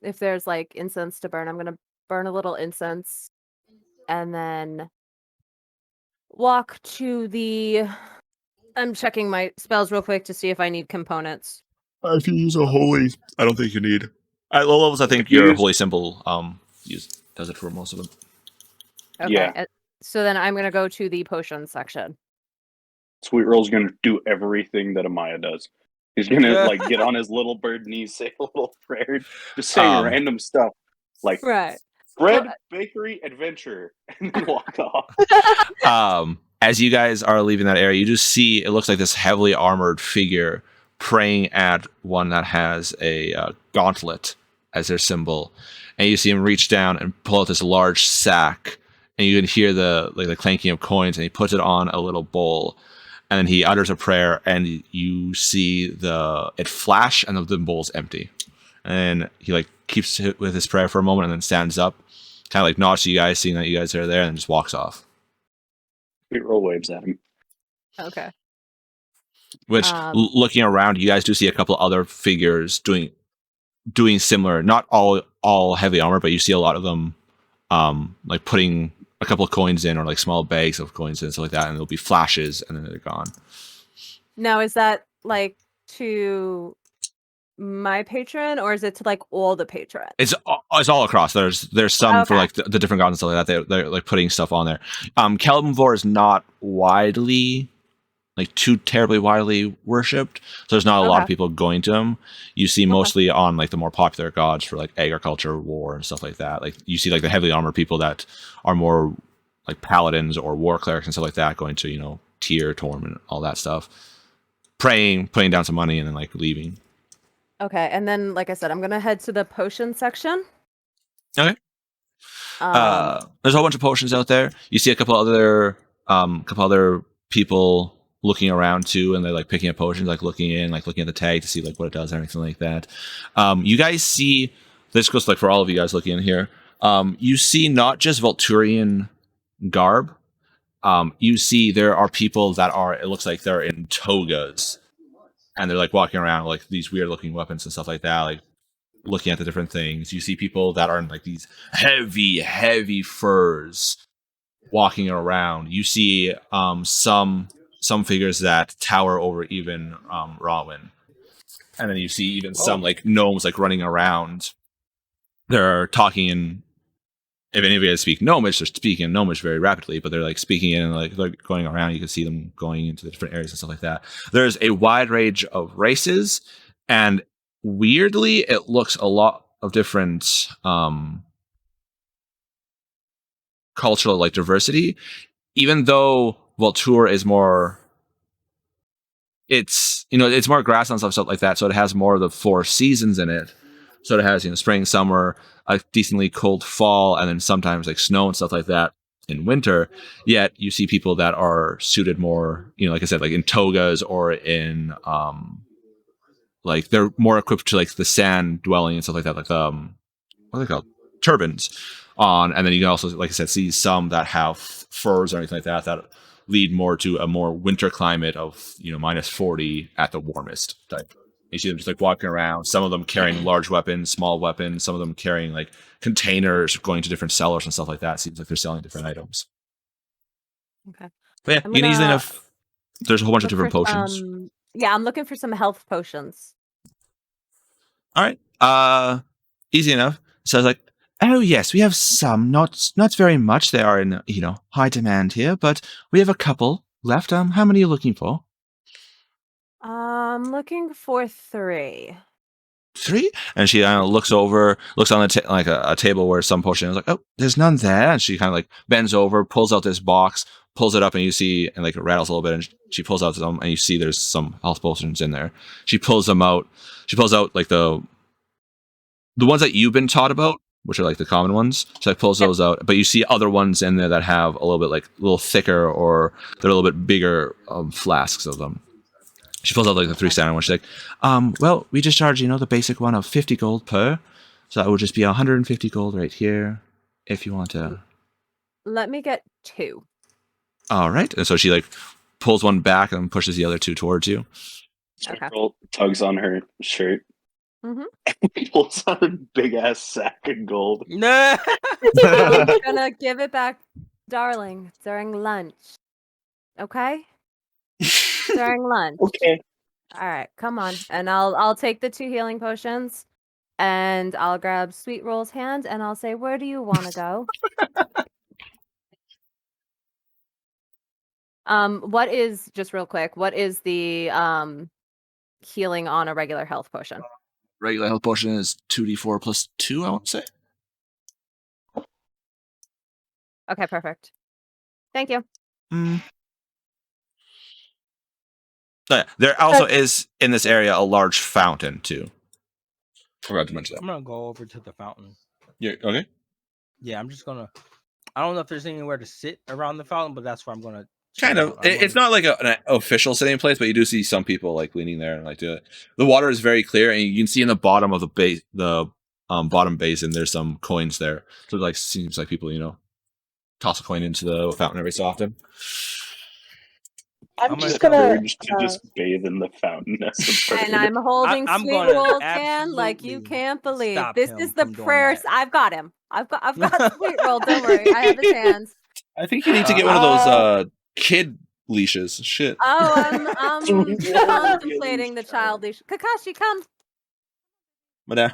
if there's like incense to burn, I'm gonna burn a little incense, and then walk to the. I'm checking my spells real quick to see if I need components. If you use a holy, I don't think you need. At low levels, I think If you your use- holy symbol does it for most of them. Okay. Yeah. So then I'm gonna go to the potion section. Sweet Roll's gonna do everything that Amaya does. He's gonna like get on his little bird knees, say a little prayer, just say random stuff like Right. bread, bakery, adventure, and then walk off. As you guys are leaving that area, you just see it looks like this heavily armored figure praying at one that has a gauntlet as their symbol, and you see him reach down and pull out this large sack, and you can hear the clanking of coins, and he puts it on a little bowl, and then he utters a prayer, and you see it flash, and the bowl's empty, and he like keeps it with his prayer for a moment, and then stands up, kind of like nods to you guys, seeing that you guys are there, and then just walks off. Sweet Roll waves at him. Okay. Which, looking around, you guys do see a couple other figures doing similar. Not all heavy armor, but you see a lot of them, like putting a couple of coins in, or like small bags of coins in, stuff like that, and there'll be flashes, and then they're gone. Now, is that like to my patron, or is it to like all the patrons? It's all across. There's some for Okay. like the different gods and stuff like that. They're like putting stuff on there. Kalimvor is not widely, like too terribly widely worshipped, so there's not a lot of Okay. people going to him. You see mostly on like the more popular gods for like agriculture, war, and stuff like that. Like you see like the heavily armored people that are more like paladins or war clerics and stuff like that, going to Tyr, Tormented, all that stuff, praying, putting down some money, and then like leaving. Okay, and then like I said, I'm gonna head to the potion section. Okay. There's a whole bunch of potions out there. You see a couple other people looking around too, and they're like picking up potions, like looking at the tag to see like what it does and everything like that. You guys see, this goes like for all of you guys looking in here. You see not just Volturian garb. You see there are people that it looks like they're in togas, and they're like walking around with like these weird looking weapons and stuff like that, like looking at the different things. You see people that are in like these heavy furs walking around. You see some figures that tower over even Rawin. And then you see even some like gnomes like running around. They're talking in, if any of you guys speak Gnomish, they're speaking in Gnomish very rapidly, but they're like speaking in, and like they're going around. You can see them going into the different areas and stuff like that. There's a wide range of races, and weirdly, it looks a lot of different cultural like diversity, even though Voltur is more, it's more grassland stuff like that, so it has more of the 4 seasons in it. So it has spring, summer, a decently cold fall, and then sometimes like snow and stuff like that. in winter. Yet you see people that are suited more, like I said, like in togas or in like they're more equipped to like the sand dwelling and stuff like that, like what are they called, turbans on. And then you can also, like I said, see some that have furs or anything like that lead more to a more winter climate of minus 40 at the warmest type. You see them just like walking around, some of them carrying large weapons, small weapons, some of them carrying like containers going to different sellers and stuff like that. Seems like they're selling different items. Okay. But yeah, you can easily enough. There's a whole bunch of different potions. Yeah, I'm looking for some health potions. All right. Easy enough. So I was like, oh yes, we have some, not very much. They are in high demand here, but we have a couple left. How many are you looking for? I'm looking for 3. 3? And she looks on the like a table where some potion is like, oh, there's none there. And she kind of like bends over, pulls out this box, pulls it up, and you see, and like it rattles a little bit, and she pulls out some, and you see there's some health potions in there. She pulls them out. She pulls out like the ones that you've been taught about, which are like the common ones. She like pulls those out, but you see other ones in there that have a little bit like a little thicker, or they're a little bit bigger flasks of them. She pulls out like the 3 standard ones. She's like, well, we just charge, the basic one of 50 gold per. So that would just be 150 gold right here if you want to. Let me get 2. All right. And so she like pulls one back and pushes the other 2 towards you. Okay. Tugs on her shirt. Pulls out a big ass sack of gold. Nah. I'm gonna give it back, darling, during lunch. Okay? During lunch. Okay. All right, come on. And I'll take the 2 healing potions, and I'll grab Sweet Roll's hand, and I'll say, where do you want to go? What is, just real quick, what is the healing on a regular health potion? Regular health potion is 2d4 plus 2, I want to say. Okay, perfect. Thank you. So yeah, there also is in this area a large fountain too. Forgot to mention that. I'm gonna go over to the fountain. Yeah. Okay. Yeah, I'm just gonna. I don't know if there's anywhere to sit around the fountain, but that's where I'm gonna. Kind of. It's not like an official sitting place, but you do see some people like leaning there and like do it. The water is very clear, and you can see in the bottom of the base, bottom basin, there's some coins there. So it like seems like people, toss a coin into the fountain every so often. I'm just gonna urge to just bathe in the fountain as a bird. And I'm holding I'm Sweet gonna Roll's hand like you absolutely can't believe. stop This him is the from doing prayers. that. I've got him. I've got Sweet Roll. Don't worry. I have his hands. I think you need to get one of those kid leashes. Shit. Oh, I'm contemplating the child leash. Kakashi, come. But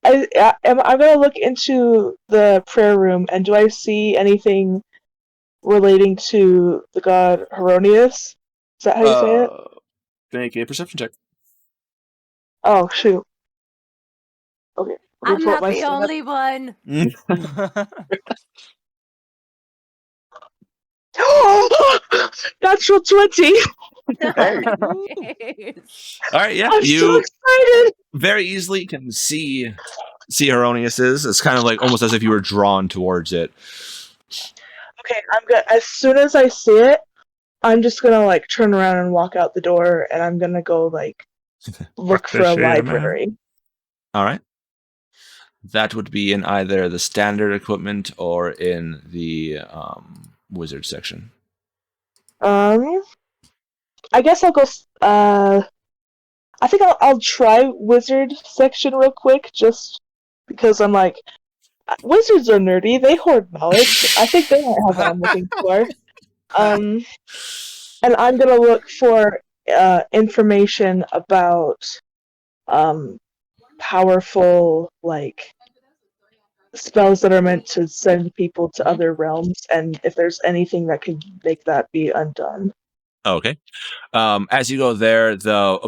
I'm gonna look into the prayer room, and do I see anything relating to the god Heronius? Is that how you say it? Make a perception check. Oh shoot. Okay. I'm not the only one. Natural 20. Hey. All right, yeah, I'm so excited. very easily can see Heronius's. It's kind of like almost as if you were drawn towards it. Okay, I'm good. As soon as I see it, I'm just gonna like turn around and walk out the door, and I'm gonna go like look for a library. All right. That would be in either the standard equipment or in the wizard section. I guess I'll go. I think I'll try wizard section real quick, just because I'm like, wizards are nerdy. They hoard knowledge. I think they might have what I'm looking for. And I'm gonna look for information about powerful like spells that are meant to send people to other realms, and if there's anything that could make that be undone. Okay. As you go there, the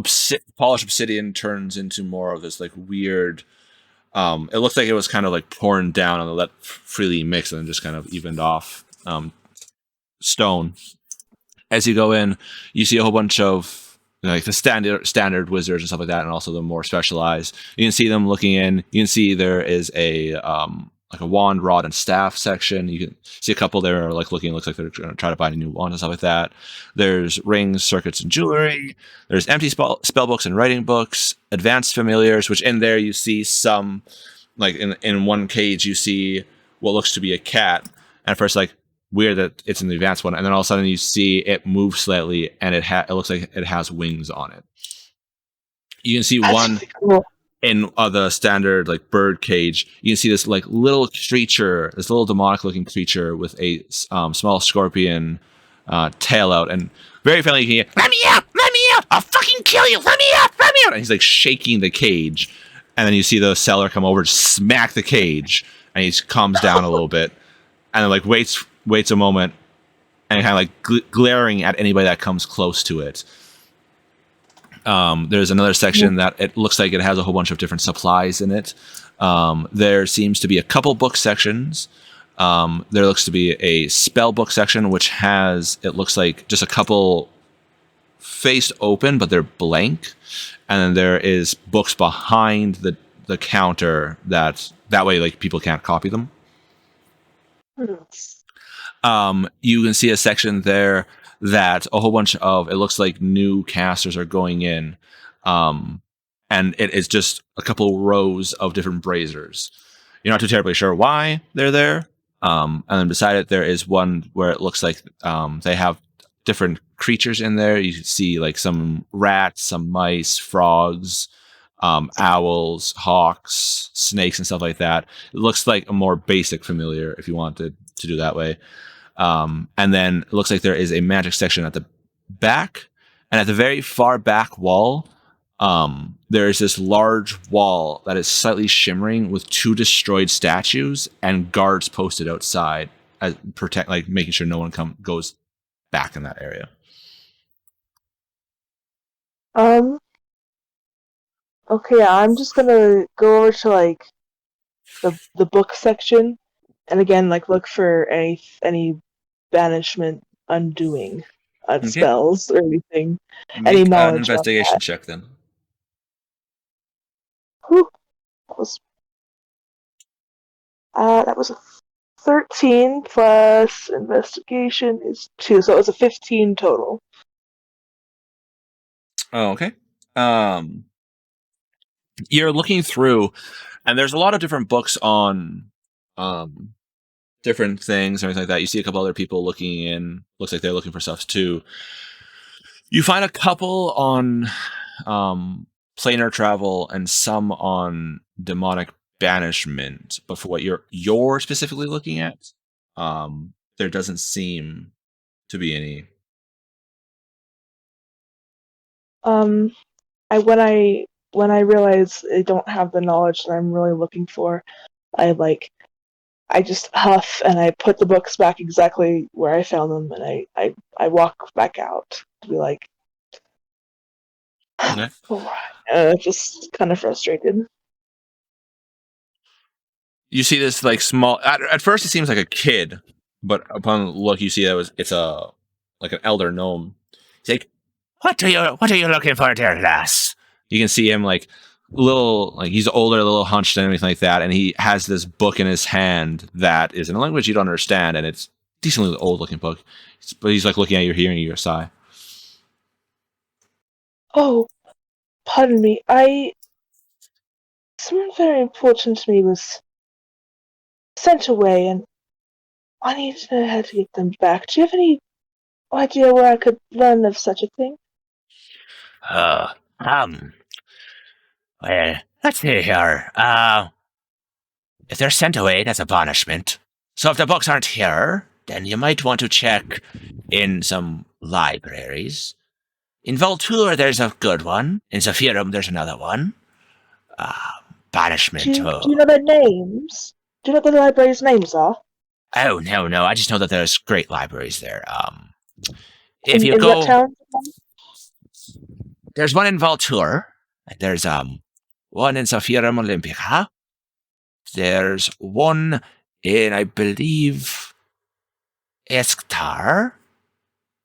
polished obsidian turns into more of this like weird. It looks like it was kind of like poured down and let freely mix and then just kind of evened off stone. As you go in, you see a whole bunch of like the standard wizards and stuff like that, and also the more specialized. You can see them looking in. You can see there is a like a wand, rod, and staff section. You can see a couple there are like looking. Looks like they're going to try to find a new wand and stuff like that. There's rings, circuits, and jewelry. There's empty spell books and writing books. Advanced familiars, which in there you see some, like in one cage you see what looks to be a cat. And at first, like, weird that it's in the advanced one, and then all of a sudden you see it move slightly, and it looks like it has wings on it. You can see That's one really cool. in the standard like bird cage. You can see this like little creature, this little demonic-looking creature with a small scorpion tail out, and very friendly. You can hear, "Let me out! Let me out! I'll fucking kill you! Let me out! Let me out!" And he's like shaking the cage, and then you see the seller come over, smack the cage, and he calms down a little bit, and then like waits a moment, and kind of like glaring at anybody that comes close to it. There's another section that it looks like it has a whole bunch of different supplies in it. There seems to be a couple book sections. There looks to be a spell book section, which has, it looks like just a couple faced open, but they're blank. And then there is books behind the counter that way, like, people can't copy them. You can see a section there that a whole bunch of, it looks like new casters are going in. And it is just a couple rows of different braziers. You're not too terribly sure why they're there. And then beside it, there is one where it looks like they have different creatures in there. You see like some rats, some mice, frogs, owls, hawks, snakes, and stuff like that. It looks like a more basic familiar if you wanted to do that way. And then it looks like there is a magic section at the back, and at the very far back wall, there is this large wall that is slightly shimmering with 2 destroyed statues and guards posted outside as protect, like making sure no one goes back in that area. Okay, I'm just gonna go over to like the book section, and again like look for any banishment undoing spells or anything. Any Make knowledge an investigation check then. Whew. That was a 13 plus investigation is 2, so it was a 15 total. Oh, okay. You're looking through, and there's a lot of different books on different things and everything like that. You see a couple other people looking in. Looks like they're looking for stuff too. You find a couple on planar travel and some on demonic banishment, but for what you're specifically looking at, there doesn't seem to be any. When I realize I don't have the knowledge that I'm really looking for, I just huff and I put the books back exactly where I found them, and I walk back out to be like, Okay. Just kind of frustrated. You see this like small. At first, it seems like a kid, but upon look, you see it's a like an elder gnome. He's like, "What are you looking for, dear lass?" You can see him like he's older, a little hunched, and everything like that, and he has this book in his hand that is in a language you don't understand, and it's decently old looking book. But he's like looking at you, hearing your sigh. Oh, pardon me. Someone very important to me was sent away, and I need to know how to get them back. Do you have any idea where I could learn of such a thing? Well, let's see here. If they're sent away, that's a banishment. So if the books aren't here, then you might want to check in some libraries. In Voltur, there's a good one. In Zephyrum, there's another one. Banishment. Do you know their names? Do you know what the libraries' names are? Oh, no. I just know that there's great libraries there. In what town? There's one in Voltur. There's one in Zephyrum Olympica. There's one in, I believe, Esktar.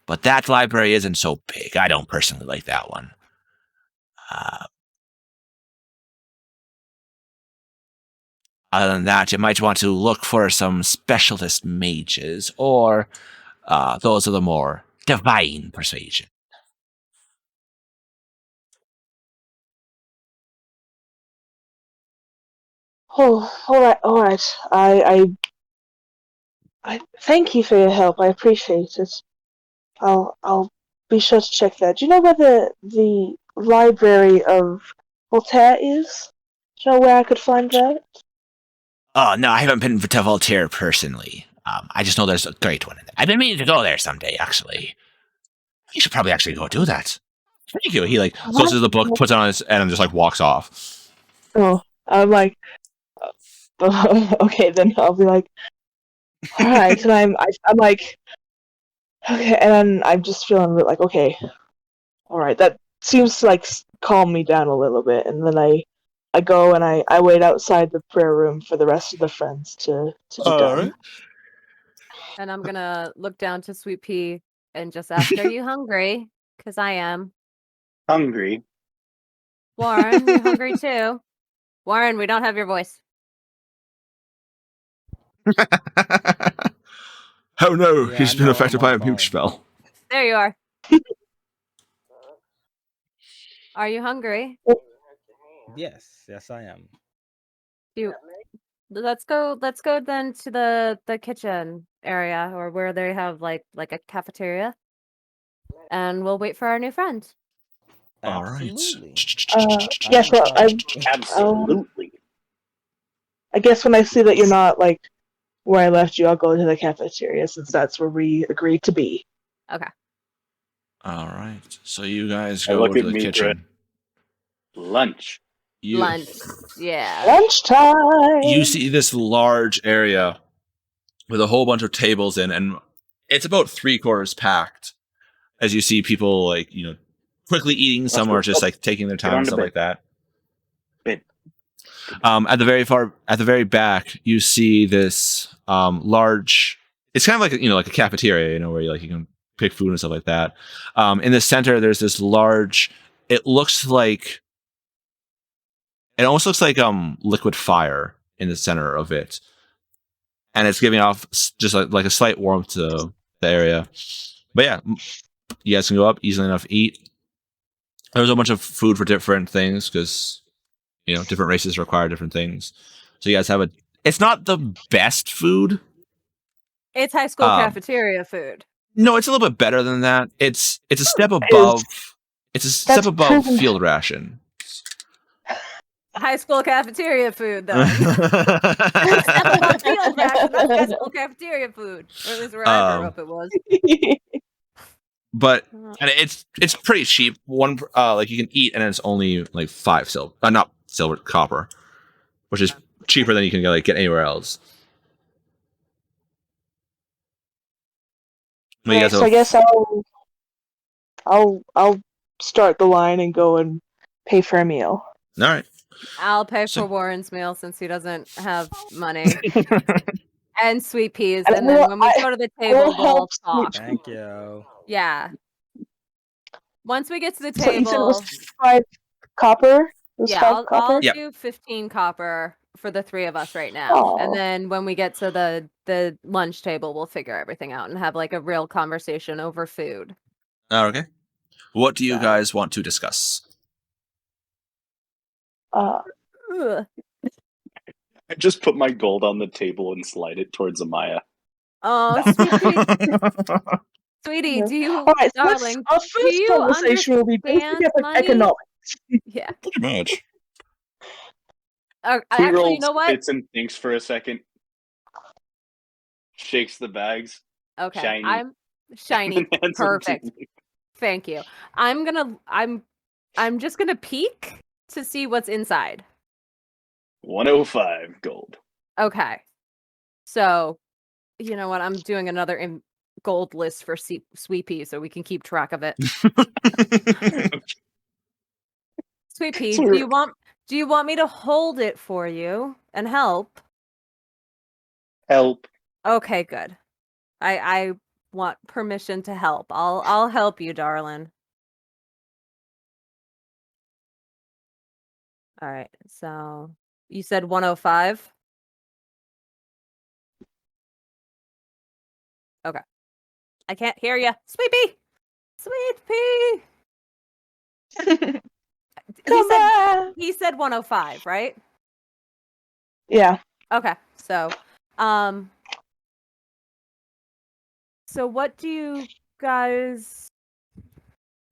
But that library isn't so big. I don't personally like that one. Other than that, you might want to look for some specialist mages or those of the more divine persuasion. Oh, all right. I thank you for your help. I appreciate it. I'll be sure to check that. Do you know where the library of Voltaire is? Do you know where I could find that? Oh, no, I haven't been to Voltaire personally. I just know there's a great one in there. I've been meaning to go there someday, actually. You should probably actually go do that. Thank you. He like closes the book, puts it on his and just like walks off. Oh, I'm like, okay, then I'll be like, all right, and I'm like, okay, and then I'm just feeling like, okay, all right, that seems to like calm me down a little bit, and then I go and I wait outside the prayer room for the rest of the friends to be done. Right. And I'm gonna look down to Sweet Pea and just ask, "Are you hungry? Because I am." Hungry. Warren, you hungry too? Warren, we don't have your voice. Oh no, Yeah, he's I been know, affected I'm by on a mute phone. spell. There you are. Are you hungry? Yes, I am. You let's go then to the kitchen area or where they have like a cafeteria. And we'll wait for our new friend. All right. Absolutely. Yes, well, Absolutely. I guess when I see that you're not like where I left you, I'll go to the cafeteria since that's where we agreed to be. Okay. All right. So you guys I go look to at the Mithra. kitchen. Lunch. Lunch. Yeah. Lunchtime. You see this large area with a whole bunch of tables in, and it's about 3/4 packed. As you see people like quickly eating, Let's some go. are just Oh, like taking their get time on and to stuff bed. like that. Bed. At the very back, you see this large. It's kind of like like a cafeteria, where you can pick food and stuff like that. In the center, there's this large. It almost looks like liquid fire in the center of it, and it's giving off just like a slight warmth to the area. But yeah, you guys can go up easily enough, eat. There's a bunch of food for different things because different races require different things. So you guys have it's not the best food. It's high school cafeteria food. No, it's a little bit better than that. It's a step Is- above. It's a step that's above proven- field ration. High school cafeteria food, then. Step above field ration. That's high school cafeteria food. Or at least where I grew up, it was. But and it's pretty cheap. One like you can eat, and it's only like 5 silver, not silver, copper, which is cheaper than you can get anywhere else. But you guys so I guess I'll start the line and go and pay for a meal. all right. I'll pay So- for Warren's meal since he doesn't have money. And Sweet Peas. And And then when we go to the table, we'll help talk. Thank you. Yeah. Once we get to the So you said it table, was 5 copper? It was yeah, 5 I'll copper? Yep. do 15 copper for the 3 of us right now. And Aw. then when we get to the lunch table, we'll figure everything out and have like a real conversation over food. Okay. What do you So- guys want to discuss? Uh, Ugh. I just put my gold on the table and slide it towards Amaya. Oh, sweetie, do you, all right, so darling, our do first you conversation will be understand basic money? economics. Yeah. Pretty much. Sweet Actually, Rolls you know what? sits and thinks for a second. Shakes the bags. Okay, Shiny. I'm shiny. and hands them to Perfect. me. Thank you. I'm just gonna peek to see what's inside. 105 gold. Okay. So, you know what? I'm doing another gold list for Sweet Pea so we can keep track of it. Sweet Pea, So do you want me to hold it for you and help? help. Okay, good. I want permission to help. I'll help you, darling. All right. So, you said 105? I can't hear you. Sweet pea! Sweet pea! Come back. He said 105, right? Yeah. Okay. So what do you guys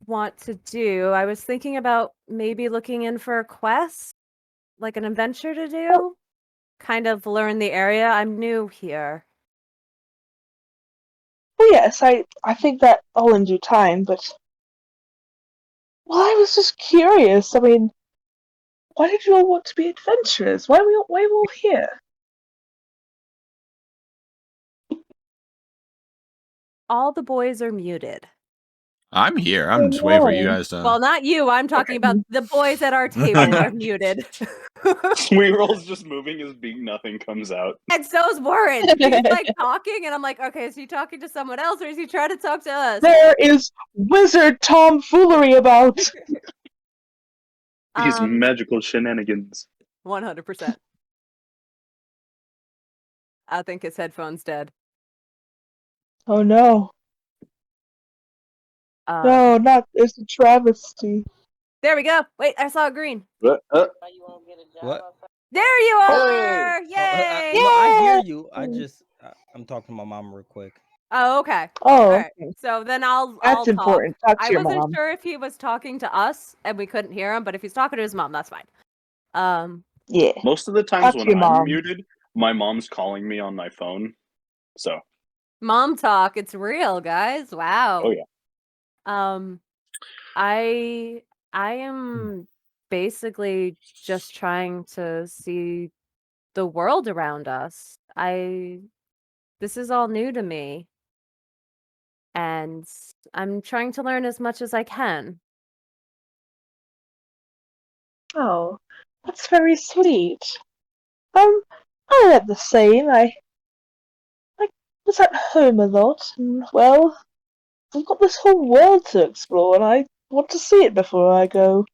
want to do? I was thinking about maybe looking in for a quest, like an adventure to do. Kind of learn the area. I'm new here. Well, yes, I think that all in due time, but... Well, I was just curious. I mean, why did you all want to be adventurers? Why are we all here? All the boys are muted. I'm here. I'm just waiting for you guys to. Well, not you. I'm talking about the boys at our table are muted. Sweet Roll's just moving his beak, nothing comes out. And so's Warren. He's like talking, and I'm like, okay, is he talking to someone else, or is he trying to talk to us? There is wizard tomfoolery about. These magical shenanigans. 100%. I think his headphone's dead. Oh no. No, not it's a travesty. There we go. Wait, I saw green. What? What? There you are! Hey! Yay! No, I hear you. I'm talking to my mom real quick. Oh, okay. Oh, All right. okay. So then I'll That's important. talk. Talk to I your wasn't mom. sure if he was talking to us and we couldn't hear him, but if he's talking to his mom, that's fine. Yeah. Most of the times Talk to when your I'm mom. muted, my mom's calling me on my phone. So, Mom talk. It's real, guys. Wow. oh yeah. I am basically just trying to see the world around us. This is all new to me. And I'm trying to learn as much as I can. Oh, that's very sweet. I had the same. I was at home a lot, and well, I've got this whole world to explore, and I want to see it before I go.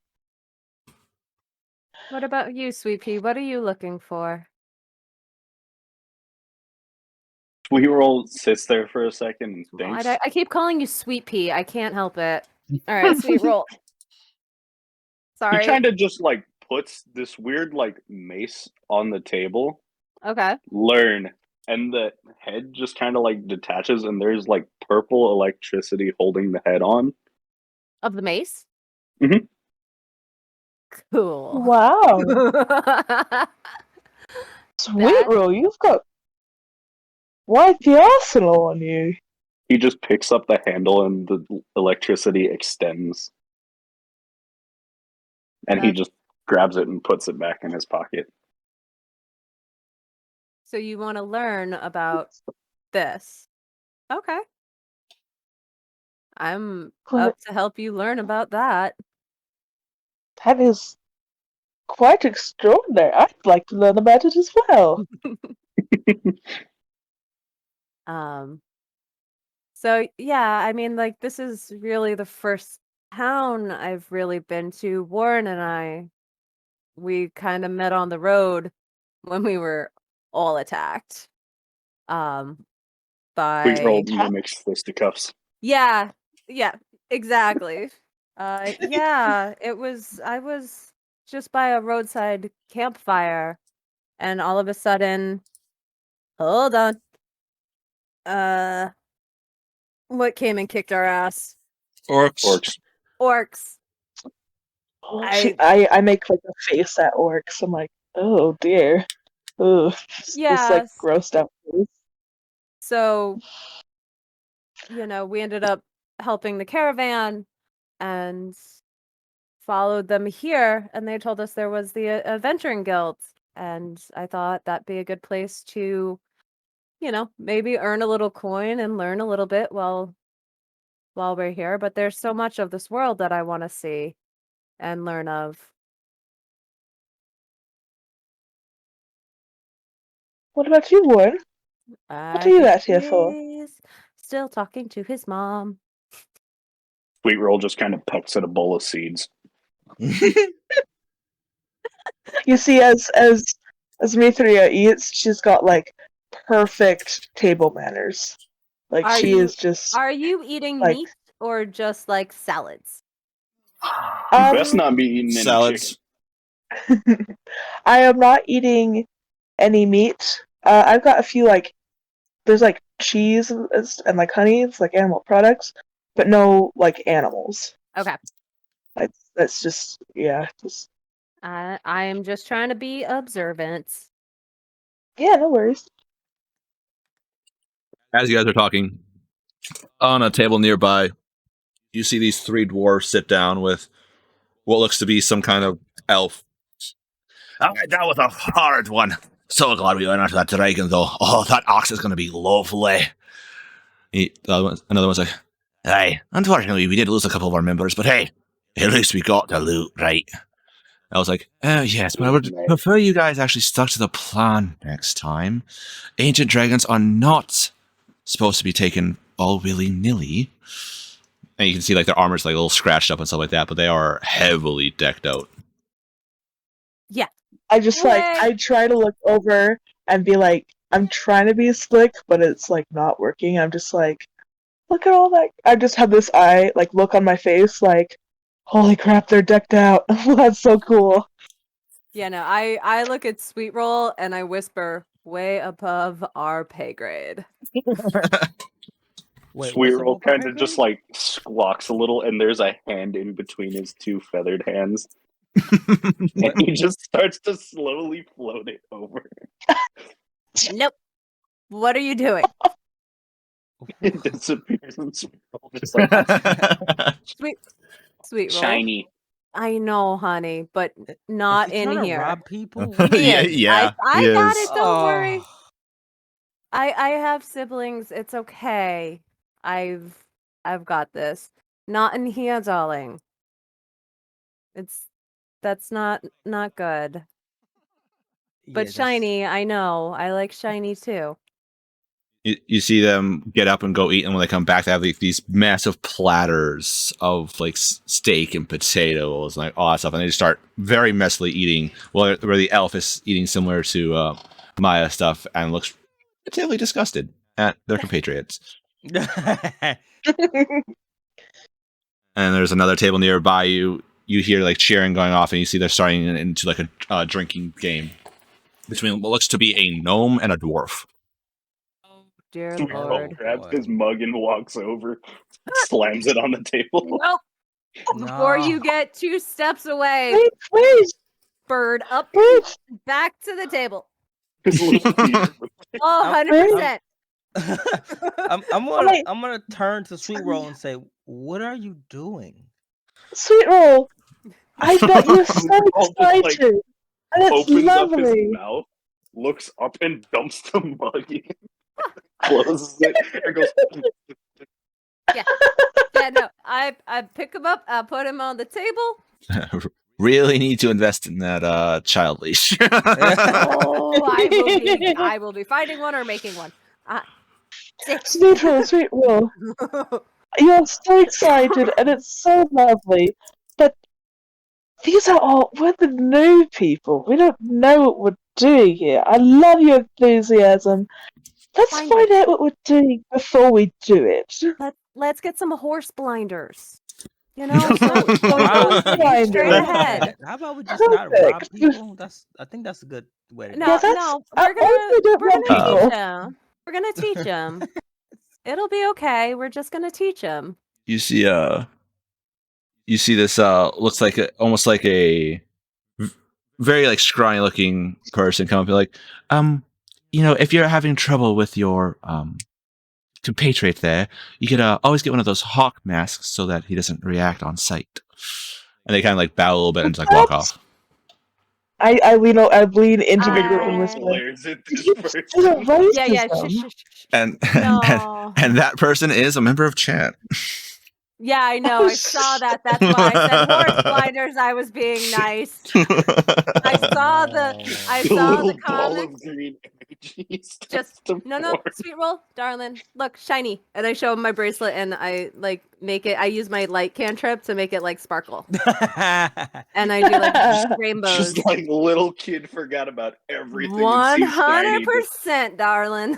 What about you, Sweet Pea? What are you looking for? Sweet Roll sits there for a second and Well, thinks. I keep calling you Sweet Pea. I can't help it. All right, Sweet Roll. Sorry. He kind of just like puts this weird like mace on the table. Okay. Learn. And the head just kind of like detaches, and there's like purple electricity holding the head on. Of the mace? Mhm. Cool. Wow. Sweet Roll, you've got quite the arsenal on you. He just picks up the handle, and the electricity extends. And he just grabs it and puts it back in his pocket. So you want to learn about this? Okay. I'm up to help you learn about that. That is quite extraordinary. I'd like to learn about it as well. So yeah, I mean, like, this is really the first town I've really been to. Warren and we kind of met on the road when we were all attacked. By Sweet Roll mimics fisticuffs. yeah, exactly. Yeah, I was just by a roadside campfire, and all of a sudden, hold on. What came and kicked our ass? Orcs. Orcs. I make like a face at orcs. I'm like, oh dear. Ugh. This like grossed out face. So, we ended up helping the caravan and followed them here, and they told us there was the adventuring guild, and I thought that'd be a good place to, maybe earn a little coin and learn a little bit while we're here. But there's so much of this world that I want to see and learn of. What about you, Warren? What are you out here for? Still talking to his mom. Sweet Roll just kind of pecks at a bowl of seeds. You see, as Mithria eats, she's got like perfect table manners. Like Are she you- is just Are you eating Like- meat or just like salads? You best not be eating any Salads. chicken. I am not eating any meat. I've got a few like there's like cheese and like honey, it's like animal products, but no like animals. Okay. That's just just I am just trying to be observant. yeah, no worries. As you guys are talking, on a table nearby, you see these three dwarves sit down with what looks to be some kind of elf. All right, that was a hard one. So glad we went after that dragon, though. Oh, that ox is going to be lovely. Another one's like, Hey, unfortunately, we did lose a couple of our members, but hey, at least we got the loot, right? I was like, oh, yes, but I would prefer you guys actually stuck to the plan next time. Ancient dragons are not supposed to be taken all willy-nilly. And you can see like their armor's like a little scratched up and stuff like that, but they are heavily decked out. I just like Yay. I try to look over and be like I'm trying to be slick, but it's like not working. I'm just like, look at all that. I just have this eye like look on my face like, holy crap, they're decked out. That's so cool. Yeah, no, I look at Sweet Roll and I whisper, way above our pay grade. Wait, Sweet what's Roll above our kind pay of just grade? like squawks a little, and there's a hand in between his two feathered hands. And he just starts to slowly float it over. Nope. What are you doing? It disappears, and Sweet Roll just like Sweet Roll. shiny. I know, honey, but not Is he in trying to here. rob people? He Yeah, is. yeah, I he got is. it. Don't worry. Oh. I have siblings. It's okay. I've got this. Not in here, darling. That's not good. But Yeah, shiny, I know. I like shiny too. You see them get up and go eat, and when they come back, they have like, these massive platters of like steak and potatoes and like all that stuff, and they just start very messily eating. Well, where the elf is eating similar to Maya stuff and looks relatively disgusted at their compatriots. And there's another table nearby you. You hear like cheering going off, and you see they're starting into like a drinking game between what looks to be a gnome and a dwarf. Dear Sweet Roll Lord. grabs boy. his mug and walks over, slams it on the table. Nope. Before No. you get 2 steps away, Wait, bird up, wait. back to the table. His little feet. Oh, I'm- 100%. I'm gonna turn to Sweet Roll and say, "What are you doing?" Sweet Roll. I bet you're so Sweet Roll just, like, excited. And it's Opens up his lovely. mouth, looks up and dumps the mug in. Closes it and goes. Yeah, no. I pick him up, I put him on the table. Really need to invest in that child leash. Oh, I will be finding one or making one. Sit. Sweet Roll. You're so excited, and it's so lovely. But we're the new people. We don't know what we're doing here. I love your enthusiasm. Let's find out what we're doing before we do it. Let's get some horse blinders. You know, Blinders. straight ahead. How about we just not rob Perfect. people? I think that's a good way to No, go. that's- no, I we're gonna also don't want teach people. him. We're gonna teach him. It'll be okay. We're just gonna teach him. you see this looks like almost like a very like scrawny looking person come up and be like, if you're having trouble with your compatriot there, you could always get one of those hawk masks so that he doesn't react on sight. And they kind of like bow a little bit and just like walk off. I lean into the group and I- whisper. Glares at this "Did person. you do racism?" Yeah. Shh. And No. and that person is a member of Chant. Yeah, I know. I saw that. That's why I said horse blinders. I was being nice. I saw the Little ball comic. of green energy. Just no, Sweet Roll, darling. Look, shiny. And I show him my bracelet, and I like make it. I use my light cantrip to make it like sparkle, and I do like rainbows. Just like little kid forgot about everything. and sees shiny, 100%, darling.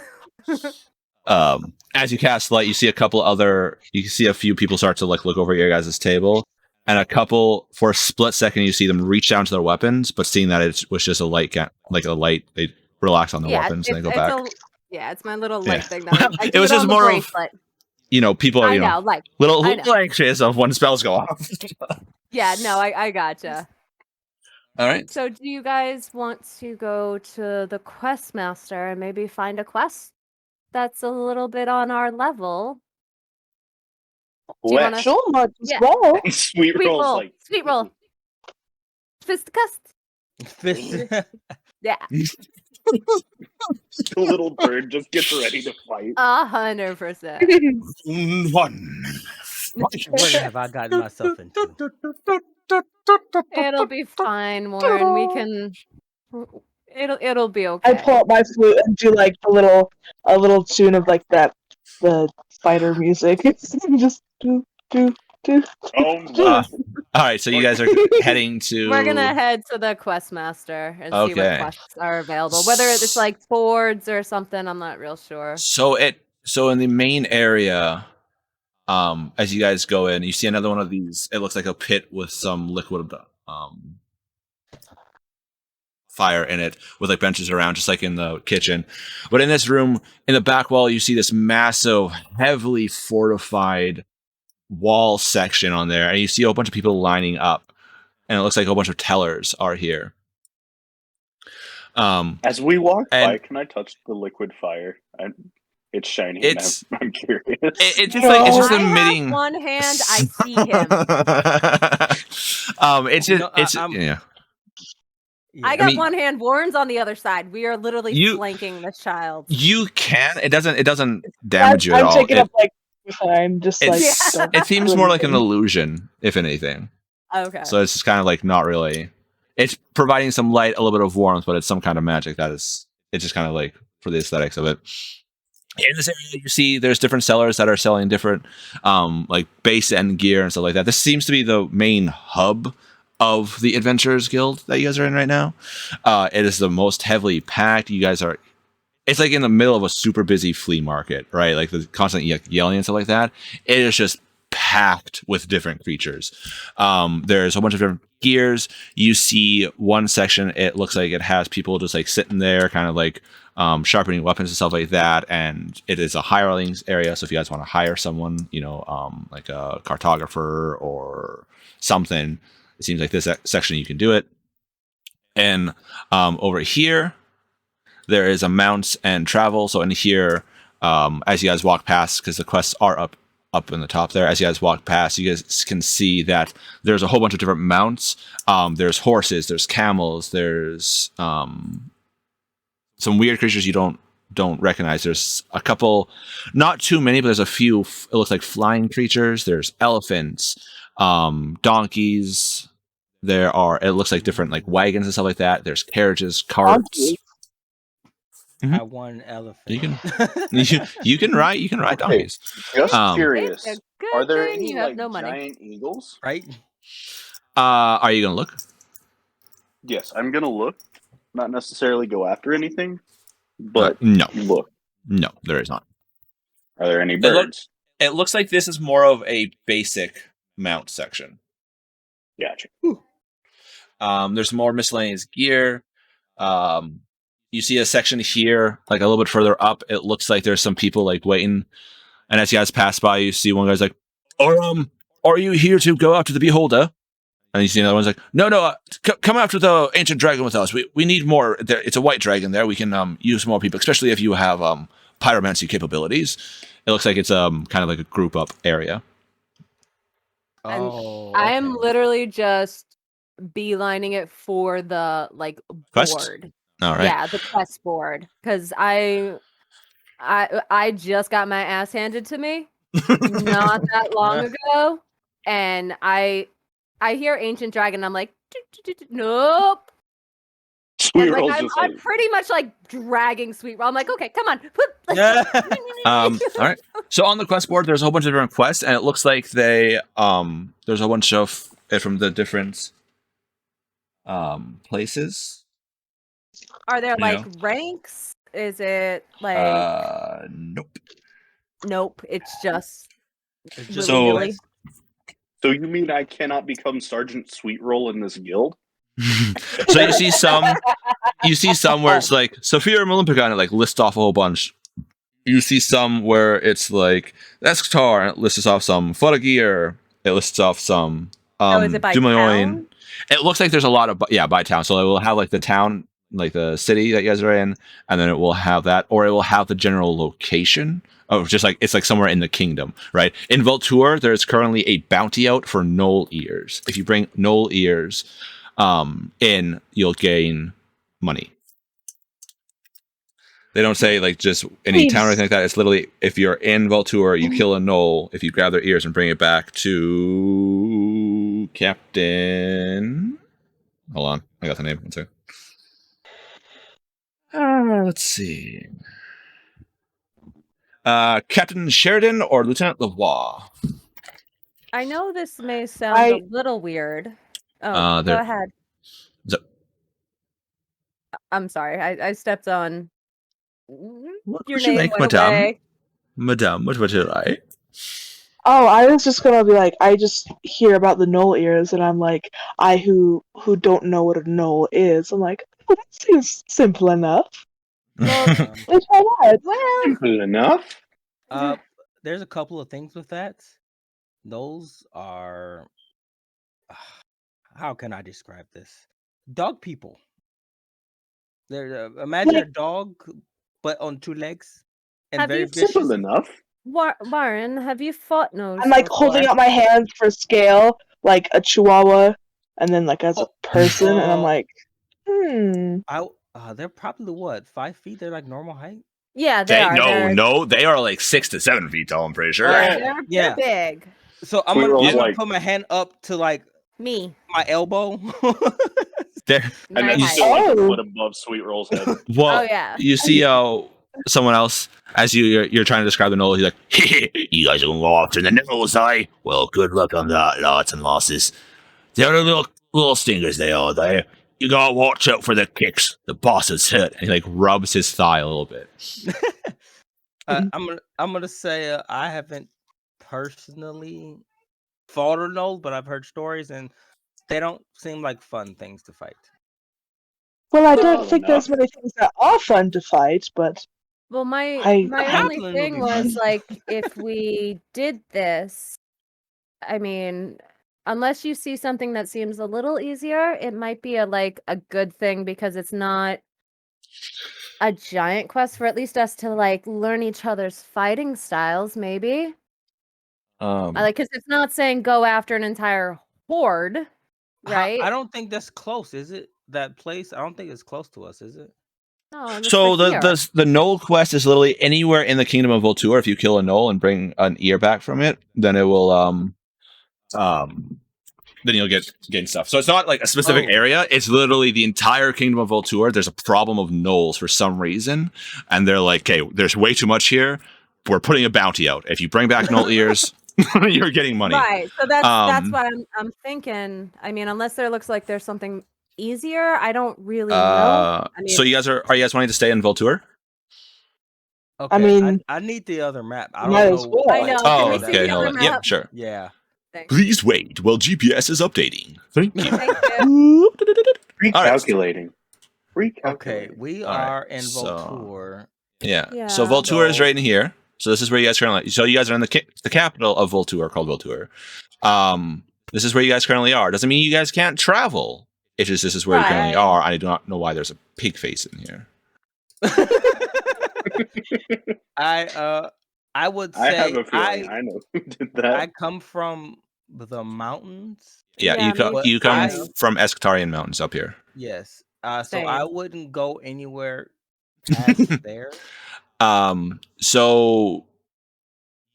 As you cast light, you see a few people start to like look over your guys' table, and a couple for a split second you see them reach down to their weapons, but seeing that it was just a light, they relax on the weapons and they go back. It's my little light thing. That I do it was it just on the more bracelet. of people are little anxious of when spells go off. Yeah, no, I gotcha. All right. So do you guys want to go to the quest master and maybe find a quest that's a little bit on our level? Do you wanna... Sure, might as Yeah. well. Sweet Roll's like Sweet roll. Fisticuffs. Yeah. the little bird just gets ready to fight. 100%. One. What have I gotten myself into? It'll be fine, Warren. We can. It'll be okay. I pull out my flute and do like a little tune of like the spider music. Just do. Oh my! All right, so you guys are heading to. We're gonna head to the quest master and see what Okay. quests are available. Whether it's like boards or something, I'm not real sure. So in the main area, as you guys go in, you see another one of these. It looks like a pit with some liquid fire in it, with like benches around, just like in the kitchen. But in this room, in the back wall, you see this massive, heavily fortified wall section on there, and you see a whole bunch of people lining up, and it looks like a whole bunch of tellers are here. As we walk by, can I touch the liquid fire? It's shiny. I'm curious. It's just emitting. I have one hand. I see him. Yeah. I got one hand. Warren's on the other side. We are literally flanking this child. You can. It doesn't damage you at all. I'm taking up like time. Just like it seems more like an illusion, if anything. Okay. So it's just kind of like not really. It's providing some light, a little bit of warmth, but it's some kind of magic that is. It's just kind of like for the aesthetics of it. In this area, you see there's different sellers that are selling different like base and gear and stuff like that. This seems to be the main hub of the Adventurers Guild that you guys are in right now. It is the most heavily packed. You guys are. It's like in the middle of a super busy flea market, right? Like the constant yelling and stuff like that. It is just packed with different creatures. There's a bunch of different gears. You see one section. It looks like it has people just like sitting there, kind of like sharpening weapons and stuff like that. And it is a hirelings area. So if you guys want to hire someone, like a cartographer or something, it seems like this section you can do it. And over here, there is a mounts and travel. So in here, as you guys walk past, because the quests are up in the top there, as you guys walk past, you guys can see that there's a whole bunch of different mounts. There's horses, there's camels, there's some weird creatures you don't recognize. There's a couple, not too many, but there's a few. It looks like flying creatures. There's elephants, donkeys. It looks like different like wagons and stuff like that. There's carriages, carts. I won elephant. You can ride donkeys. Just curious. Are there any like no money. giant eagles? Right? Are you gonna look? Yes, I'm gonna look. Not necessarily go after anything, but no. Look. No, there is not. Are there any birds? It looks like this is more of a basic mount section. Gotcha. There's more miscellaneous gear. You see a section here, like a little bit further up. It looks like there's some people like waiting. And as you guys pass by, you see one guy's like, are you here to go after the beholder? And you see another one's like, no, come after the ancient dragon with us. We need more. It's a white dragon there. We can use more people, especially if you have pyromancy capabilities. It looks like it's kind of like a group up area. Oh, I am literally just beelining it for the like quest? Board. All right. Yeah, the quest board, because I just got my ass handed to me not that long ago, and I hear ancient dragon. I'm like, nope. I'm pretty much like dragging Sweet Roll. I'm like, okay, come on. All right. So on the quest board, there's a whole bunch of different quests, and it looks like there's a bunch of it from the different places. Are there like ranks Is it like Nope. nope, it's just It's just willy So- nilly? So you mean I cannot become Sergeant Sweetroll in this guild? So you see some where it's like Sophia Olympica and it like lists off a whole bunch. You see some where it's like Escatar and it lists off some Gear. It lists off some Oh, is it by Dumoulin. town? It looks like there's a lot of by town. So it will have like the town, like the city that you guys are in, and then it will have that, or it will have the general location. Oh, just like it's like somewhere in the kingdom, right? In Voltour, there's currently a bounty out for knoll ears. If you bring knoll ears in, you'll gain money. They don't say like just any town or anything like that. It's literally if you're in Voltour, you kill a knoll. If you grab their ears and bring it back to Captain. Hold on, I got the name. One second. Let's see. Captain Sheridan or Lieutenant Lavoie. I know this may sound I- a little weird. Oh, go there- ahead. So- I'm sorry. I stepped on What your would you name like, went madame? away. Madame, what would you like? Oh, I was just gonna be like, I just hear about the knoll ears, and I'm like, I who don't know what a knoll is, I'm like, oh, that seems simple enough. Well, Um, Let's try that. well, Simple enough. There's a couple of things with that. Those are how can I describe this? Dog people. They're imagine a dog, but on two legs and Have very you vicious. Simple enough. Warren, have you fought those? I'm like before? holding out my hands for scale, like a chihuahua, and then like as a Oh. person, and I'm Oh. like, They're probably what 5 feet. They're like normal height. Yeah, they are. They are like 6 to 7 feet tall. I'm pretty sure. They're Yeah. big. So I'm Sweetroll's gonna like- put my hand up to like Me. my elbow. There. And My then you height. still like a Oh. foot above Sweetroll's head. Well, Oh yeah. you see someone else as you're trying to describe the knoll. He's like, "You guys are gonna go after the knolls, eh? Well, good luck on that, lots and losses. They're the little stingers. They are. You gotta watch out for the kicks. The boss is hit." And he like rubs his thigh a little bit. I'm gonna say I haven't personally fought a knoll, but I've heard stories, and they don't seem like fun things to fight. well, I Well don't think there's enough. many things that are fun to fight, but Well, my I- my A only javelin would thing be was fun. like, if we did this, I mean, unless you see something that seems a little easier, it might be a good thing because it's not a giant quest for at least us to like learn each other's fighting styles. Maybe because it's not saying go after an entire horde, right? I don't think that's close, is it? That place? I don't think it's close to us, is it? No, that's So for here. the knoll quest is literally anywhere in the kingdom of Voltour. If you kill a knoll and bring an ear back from it, then it will then you'll get stuff. So it's not like a specific Oh. area. It's literally the entire kingdom of Voltour. There's a problem of knolls for some reason, and they're like, "Okay, there's way too much here. We're putting a bounty out. If you bring back knoll ears, you're getting money." Right. So that's Um, what I'm thinking. I mean, unless there looks like there's something easier, I don't really know. I mean, So you guys wanting to stay in Voltour? Okay. mean, I need the other map. I might don't as know. well. I know. Oh, Can we see okay. the Hold other on. Yep, map? sure. Yeah. Please wait while GPS is updating. Thank you. Thank you. Recalculating. Okay. We All right, are in so- Voltour. Yeah. Yeah. So Voltour is So- right in here. So this is where you guys currently. So you guys are in the capital of Voltour, called Voltour. This is where you guys currently are. Doesn't mean you guys can't travel. It's just this is where you currently Right. are. I do not know why there's a pig face in here. I would I say have a feeling I know who did that. I come from the mountains. Yeah, Yeah, me you come too. from Escatarian Mountains up here. Yes. So I Same. wouldn't go anywhere past there. So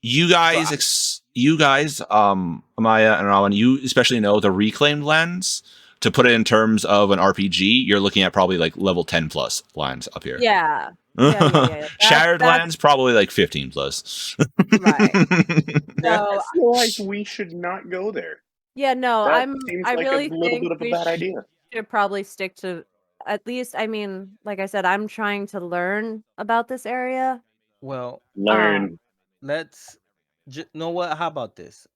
you guys, Amaya and Rawan, you especially know the reclaimed lands. To put it in terms of an RPG, you're looking at probably like level 10 plus lands up here. Yeah. Yeah. Shattered That's- lands, probably like 15 plus. Right. I So feel like we should not go there. yeah, no, That I seems I like really a little think bit of a we bad idea. should probably stick to at least, I mean, like I said, I'm trying to learn about this area. Well, Learn. let's know what? How about this?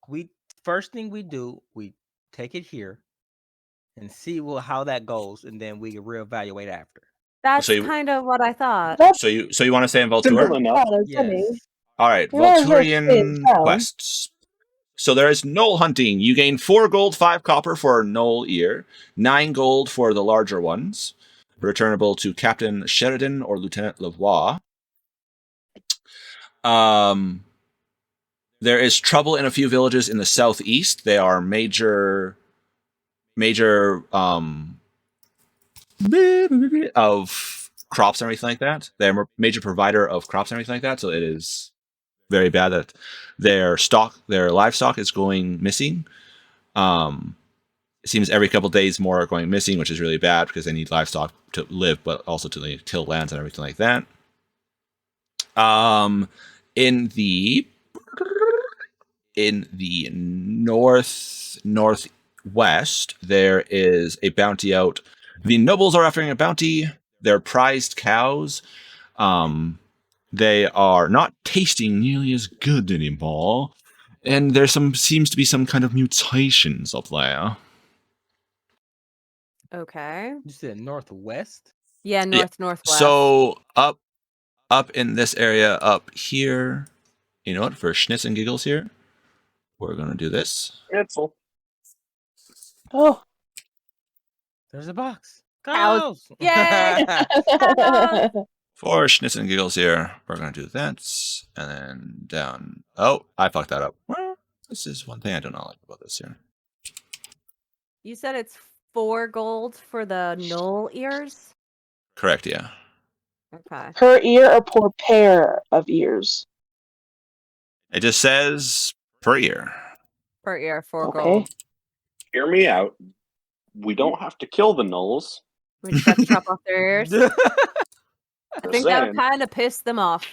First thing we do, we take it here and see how that goes, and then we can reevaluate after. That's So you- kind of what I thought. That's So you want to stay in Simple Voltur? enough. kind of funny. Yes. All right, You might as well stay in Volturian town. quests. So there is knoll hunting. You gain 4 gold, 5 copper for a knoll ear, 9 gold for the larger ones, returnable to Captain Sheridan or Lieutenant Lavoie. There is trouble in a few villages in the southeast. They are major of crops and everything like that. They're a major provider of crops and everything like that. So it is very bad that their livestock is going missing. It seems every couple of days more are going missing, which is really bad because they need livestock to live, but also to till lands and everything like that. In the northwest, there is a bounty out. The nobles are offering a bounty. They're prized cows. They are not tasting nearly as good anymore, and there seems to be some kind of mutations up there. Okay. You said northwest. Yeah, northwest. So up in this area up here, you know what? For schnitz and giggles here, we're gonna do this. Cancel. Oh, There's a box. Cows. Cows. Yay! For schnitz and giggles here, we're gonna do that, and then down. Oh, I fucked that up. Well, this is one thing I do not like about this here. You said it's 4 gold for the knoll ears? Correct, yeah. Okay. per ear or per pair of ears? It just says per year. Per ear, 4 Okay. gold. Hear me out. We don't have to kill the gnolls. We just have to chop off their ears. I Just think that saying. would kind of piss them off.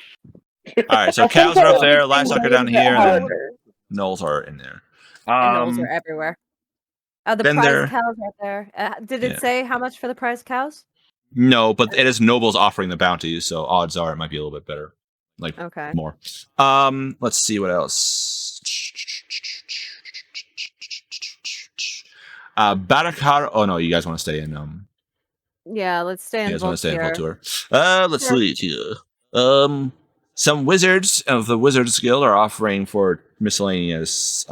All right, so I think cows that are up would there, make things livestock a are little down bit here, and then harder. gnolls are in there. And gnolls are everywhere. Oh, the then prize there- cows are there. Did it Yeah. say how much for the prize cows? No, but it is nobles offering the bounties, so odds are it might be a little bit better. Like Okay. more. Let's see what else. Barakar. Oh no, you guys want to stay in Yeah, let's stay you in guys want to stay in Voltaire. Voltur. Let's Sure. see here. Some wizards of the Wizards Guild are offering for miscellaneous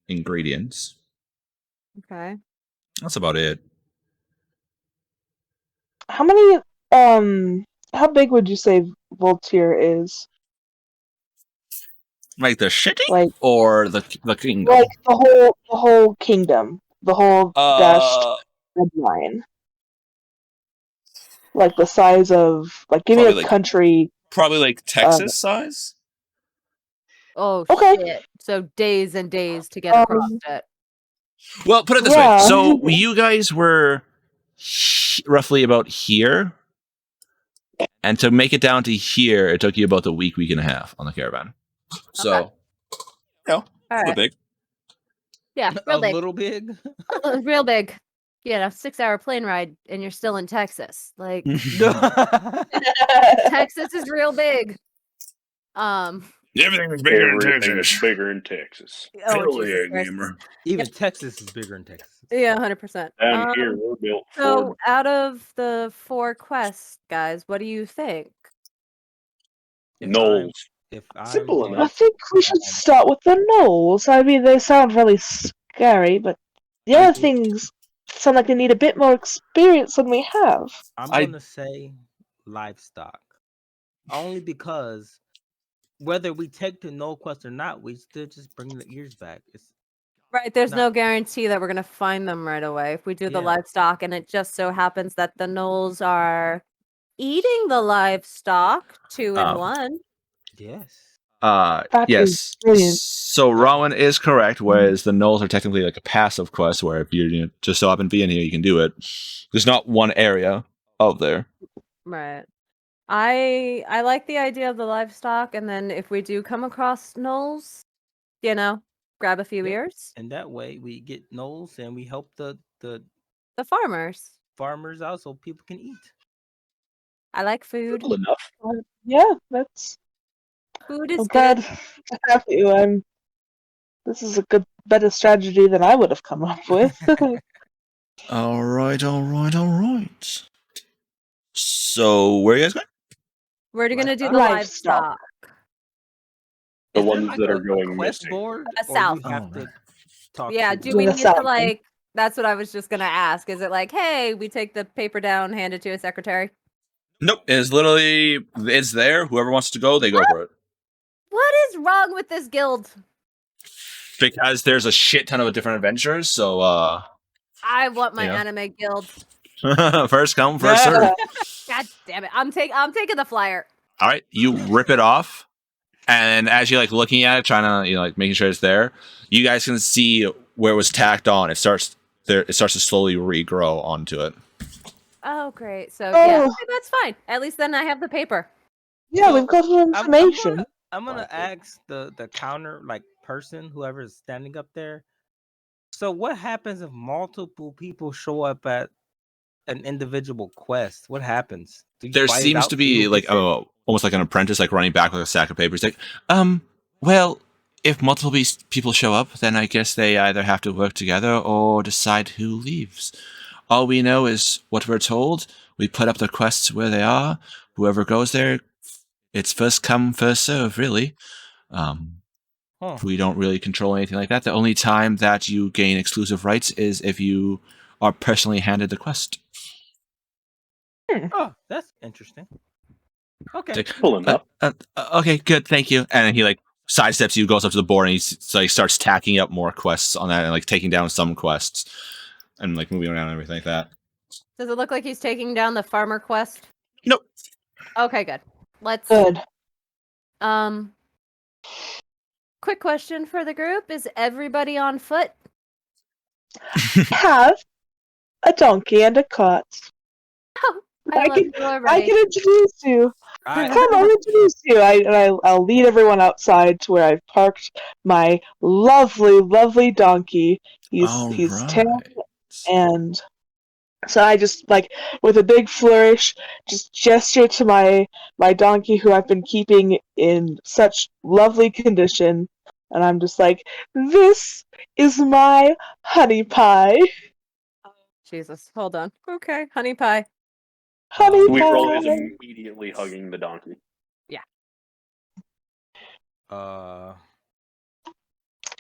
ingredients. Okay. That's about it. How many? How big would you say Voltaire is? Like the shitty Like, or the kingdom? like the whole kingdom, the whole dashed red line. Like the size of, like, give me Probably a like- country. Probably like Texas size. Oh, Okay. shit. So days and days to get across it. Well, put it this Yeah. way. So you guys were roughly about here, and to make it down to here, it took you about a week and a half on the caravan. So, Okay. All right. big. Yeah, A real big. little big. Real big. Yeah, a 6-hour plane ride and you're still in Texas. Like Texas is real big. Everything is Everything is bigger in Texas. Oh, Jesus Christ. Even Texas is bigger than Texas. Yeah, 100%. Down here, we're built So for. out of the 4 quests, guys, what do you think? If Gnolls. I'm Simple going- I enough. think we should start with the gnolls. I mean, they sound really scary, but the other things sound like they need a bit more experience than we have. I'm I- gonna say livestock, only because whether we take the no quest or not, we still just bring the ears back. It's Right, there's No. no guarantee that we're going to find them right away. If we do the Yeah. livestock and it just so happens that the gnolls are eating the livestock 2 in 1. yes. That Yes. is brilliant. So Rowan is correct, whereas the gnolls are technically like a passive quest where if you just so happen to be in here, you can do it. There's not one area of there. Right. I like the idea of the livestock, and then if we do come across gnolls, grab a few Yep. ears. And that way we get gnolls and we help the The farmers. farmers out so people can eat. I like food. Simple enough. Yeah, that's. Food I'm is glad good. to have you. This is a better strategy than I would have come up with. All right. So where are you guys going? We're gonna do the Livestock. livestock. The Is there ones like that a are going quest missing. board, or South. we have to talk? Yeah, to do them? we the need to south. like? That's what I was just gonna ask. Is it like, hey, we take the paper down, hand it to a secretary? Nope. It's there. Whoever wants to go, they go for it. What is wrong with this guild? Because there's a shit ton of different adventures. So I want my Yeah. anime guild. first come, first serve. God damn it! I'm taking the flyer. All right, you rip it off, and as you're like looking at it, trying to like making sure it's there, you guys can see where it was tacked on. It starts to slowly regrow onto it. Oh, great. So Oh. yeah, okay, that's fine. At least then I have the paper. Yeah, So, we've got some information. I'm gonna ask the counter person, whoever is standing up there. So what happens if multiple people show up at an individual quest? What happens? Do you There fight it seems out to see be who like gets in? almost like an apprentice, like running back with a sack of papers. Like, well, if multiple people show up, then I guess they either have to work together or decide who leaves. All we know is what we're told. We put up the quests where they are. Whoever goes there, it's first come, first serve, really. We don't really control anything like that. The only time that you gain exclusive rights is if you are personally handed the quest. Oh, that's interesting. Okay. Simple enough. Okay, good, thank you. And then he like sidesteps you, goes up to the board, and he starts tacking up more quests on that, and like taking down some quests, and like moving around and everything like that. Does it look like he's taking down the farmer quest? Nope. Okay, good. Let's. Good. Quick question for the group: is everybody on foot? Have a donkey and a cart. I love can- you I already. can introduce you. Come, I'll introduce you. I'll lead everyone outside to where I've parked my lovely, lovely donkey. He's 10, and so I just with a big flourish, just gesture to my donkey, who I've been keeping in such lovely condition, and I'm just like, this is my honey pie. Jesus, hold on. Okay, honey pie. Honey Sweet Roll pie. is immediately hugging the donkey.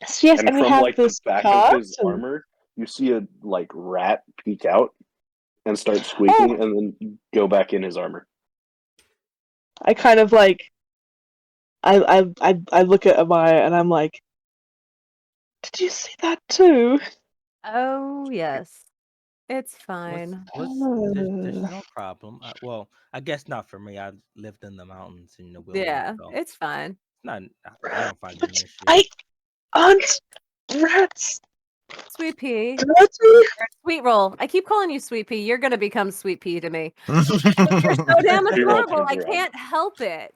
So yes, And and we from have like the this back cart. of his armor, you see a rat peek out and start squeaking, and then go back in his armor. I kind of I look at Amaya and I'm like, did you see that too? Oh yes, it's fine. There's no problem. Well, I guess not for me. I lived in the mountains in the wilderness. Yeah, so it's fine. I don't find it an issue. I aren't rats Sweet pea, dirty? sweet roll. I keep calling you sweet pea. You're gonna become sweet pea to me. You're so damn Sweet Roll adorable. turns I around. can't help it.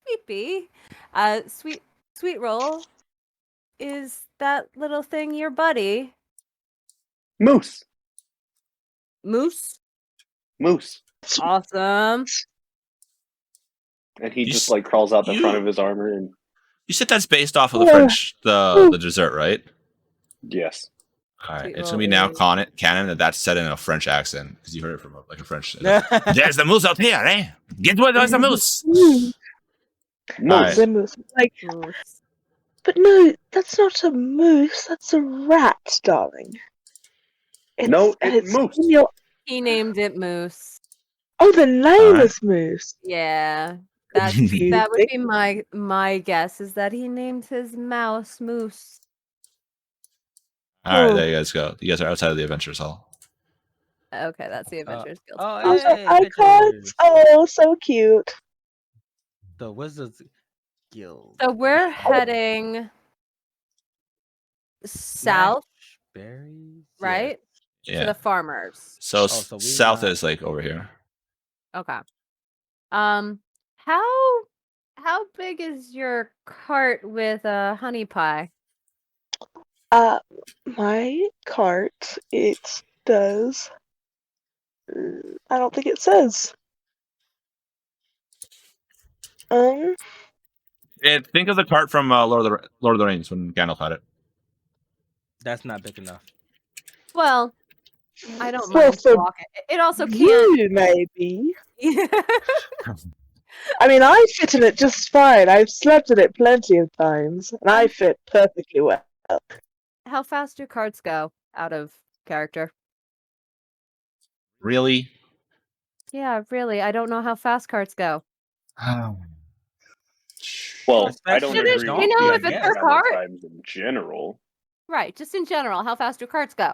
Sweet pea, sweet roll. Is that little thing your buddy? Moose. Moose. Awesome. And he You just s- crawls out the you- front of his armor, and You said that's based off of the French, the dessert, right? yes. All right, Sweet it's roll gonna be now is- canon that that's said in a French accent because you heard it from a French. There's the moose out here, eh? Get where there's the moose. Moose. Moose. Moose. But no, that's not a moose. That's a rat, darling. It's moose. in your- He named it Moose. Oh, the name Alright. is Moose. Yeah, that would be my guess. Is that he named his mouse Moose? All right, there you guys go. You guys are outside of the Adventures Hall. Okay, that's the Adventurers Guild. Hey, I can't. Oh, so cute. The Wizards Guild. So we're heading south, Berries, right? To Yeah. the farmers. So so we south got- is over here. Okay. How big is your cart with honey pie? My cart, it does I don't think it says. Think of the cart from Lord of the Rings when Gandalf had it. That's not big enough. Well, I don't Well, mind for walking. It also can't. you, maybe. I mean, I fit in it just fine. I've slept in it plenty of times, and I fit perfectly well. How fast do carts go out of character? Really? Yeah, really. I don't know how fast carts go. Well, I Especially don't Shouldn't agree you with know the if it's idea her of travel cart? times in general. Right, just in general, how fast do carts go?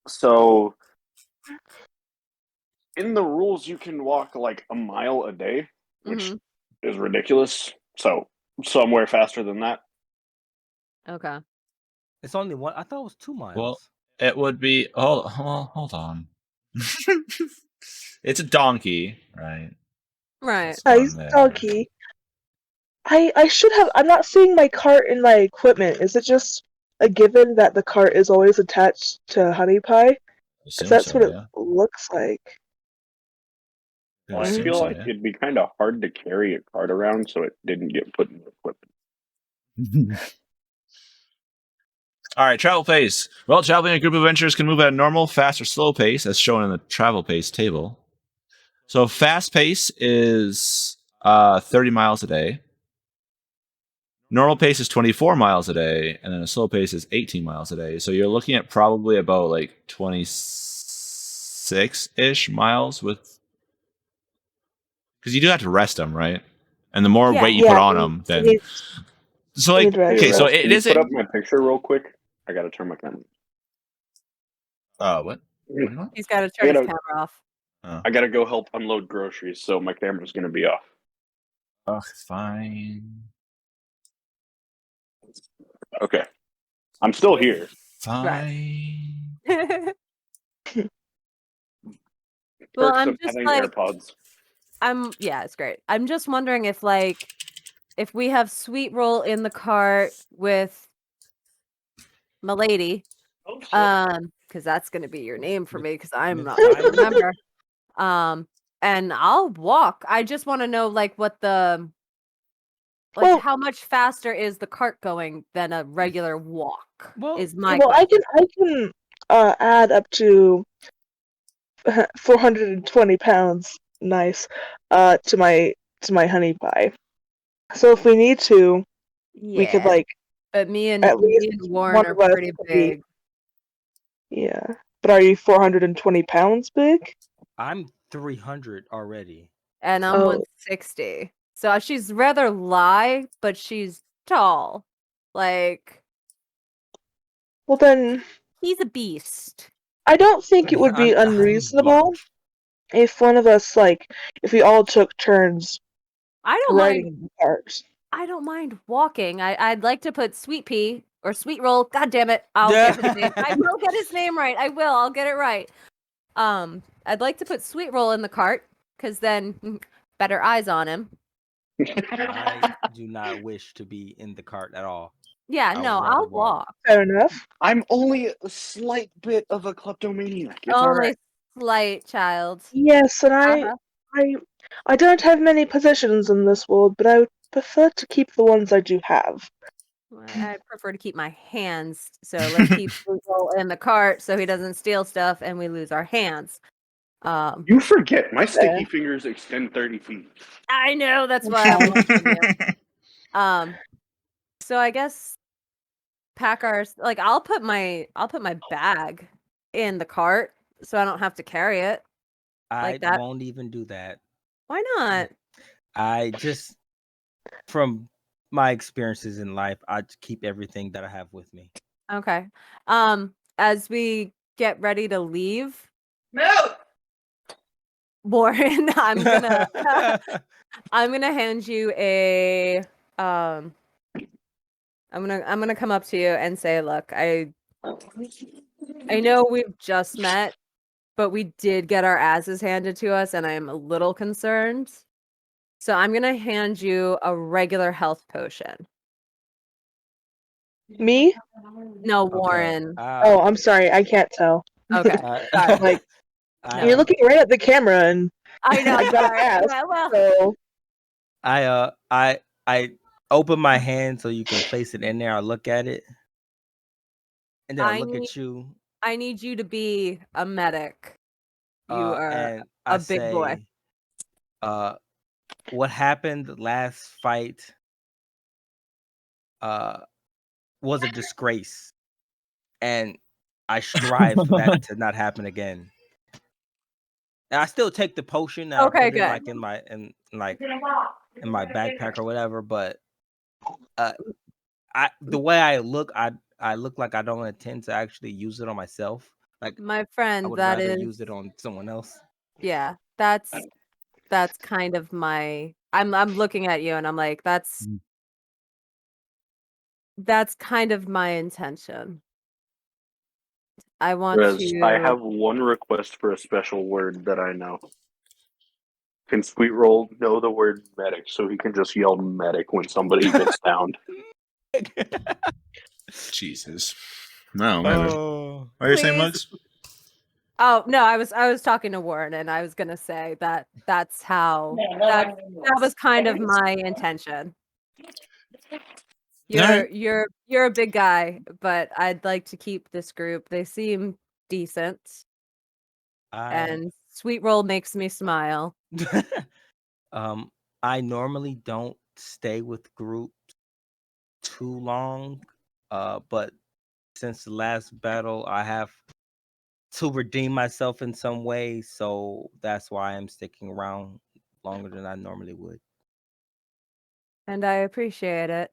So, in the rules, you can walk like a mile a day, which is ridiculous. So, somewhere faster than that. Okay. It's only one. I thought it was 2 miles. Well, it would be. Hold on. It's a donkey, right? Right. It's Nice on there. doggy. I should have. I'm not seeing my cart in my equipment. Is it just a given that the cart is always attached to Honey Pie? Because Assume that's so, what it yeah. looks like. Well, I Assume feel so, like it'd be kind of hard to carry a cart around, so it didn't get put in the equipment. yeah. All right, travel pace. Well, traveling a group of adventurers can move at a normal, fast, or slow pace, as shown in the travel pace table. So, fast pace is 30 miles a day. Normal pace is 24 miles a day, and then a slow pace is 18 miles a day. So you're looking at probably about like 26-ish miles with, because you do have to rest them, right? And the more Yeah. weight you put on them, then so like need rest. okay, so Rest, it can you is put it. up my picture real quick? I gotta turn my camera. What? What do you want? He's got to turn his camera off. Oh, I gotta go help unload groceries, so my camera's gonna be off. Fine. Okay, I'm still here. Fine. Well, Perks I'm of just having like, AirPods. yeah, it's great. I'm just wondering if we have Sweet Roll in the cart with Milady, because that's gonna be your name for me, because I'm not gonna remember. And I'll walk. I just want to know what the how much faster is the cart going than a regular walk? Is my Well, question. I can add up to 420 pounds. Nice. To my Honey Pie. So if we need to, we could But me and at least Warren are pretty big. Yeah. But are you 420 pounds big? I'm 300 already. And I'm 160. So she's rather light, but she's tall. Well then, he's a beast. I don't think it would be I'm unreasonable if one of us, if we all took turns I don't riding mind. the cart. I don't mind walking. I'd like to put Sweet Pea or Sweet Roll. God damn it! I'll get his name. I will get his name right. I will. I'll get it right. I'd like to put Sweet Roll in the cart because then better eyes on him. I do not wish to be in the cart at all. Yeah, no, I'll walk. Fair enough. I'm only a slight bit of a kleptomaniac. It's Only alright. slight, child. Yes, and I don't have many possessions in this world, but I would prefer to keep the ones I do have. I prefer to keep my hands, so let's keep Sweet Roll in the cart so he doesn't steal stuff and we lose our hands. You forget my sticky fingers extend 30 feet. I know, that's why I'm watching you. So I guess pack our I'll put my bag in the cart so I don't have to carry it. I that. won't even do that. Why not? I just, from my experiences in life, I keep everything that I have with me. Okay. As we get ready to leave, Warren, I'm gonna hand you a I'm gonna come up to you and say, look, I know we've just met, but we did get our asses handed to us and I'm a little concerned. So I'm gonna hand you a regular health potion. Me? No, Okay. Warren. Oh, I'm sorry. I can't tell. Okay. Sorry. Like, I, you're looking right at the camera, and I know. I gotta Sorry. ask. Yeah, well, So, I open my hand so you can place it in there. I look at it, and then I look at you. I need you to be a medic. You are And a I big boy. say, what happened last fight was a disgrace, and I strive for that to not happen again. And I still take the potion and Okay, I put it good. like in my backpack or whatever, but the way I look like I don't intend to actually use it on myself. Like My I friend, would that rather is, use it on someone else. yeah, that's kind of my. I'm looking at you and I'm like, that's kind of my intention. I want Whereas to. I have one request for a special word that I know. Can Sweet Roll know the word medic so he can just yell medic when somebody gets downed? Jesus. No, maybe. Oh, Why are you saying Please. mugs? Oh no, I was talking to Warren and I was gonna say that's how that was kind of my intention. Alright. You're a big guy, but I'd like to keep this group. They seem decent, and Sweet Roll makes me smile. I normally don't stay with groups too long, but since the last battle, I have to redeem myself in some way, so that's why I'm sticking around longer than I normally would. And I appreciate it,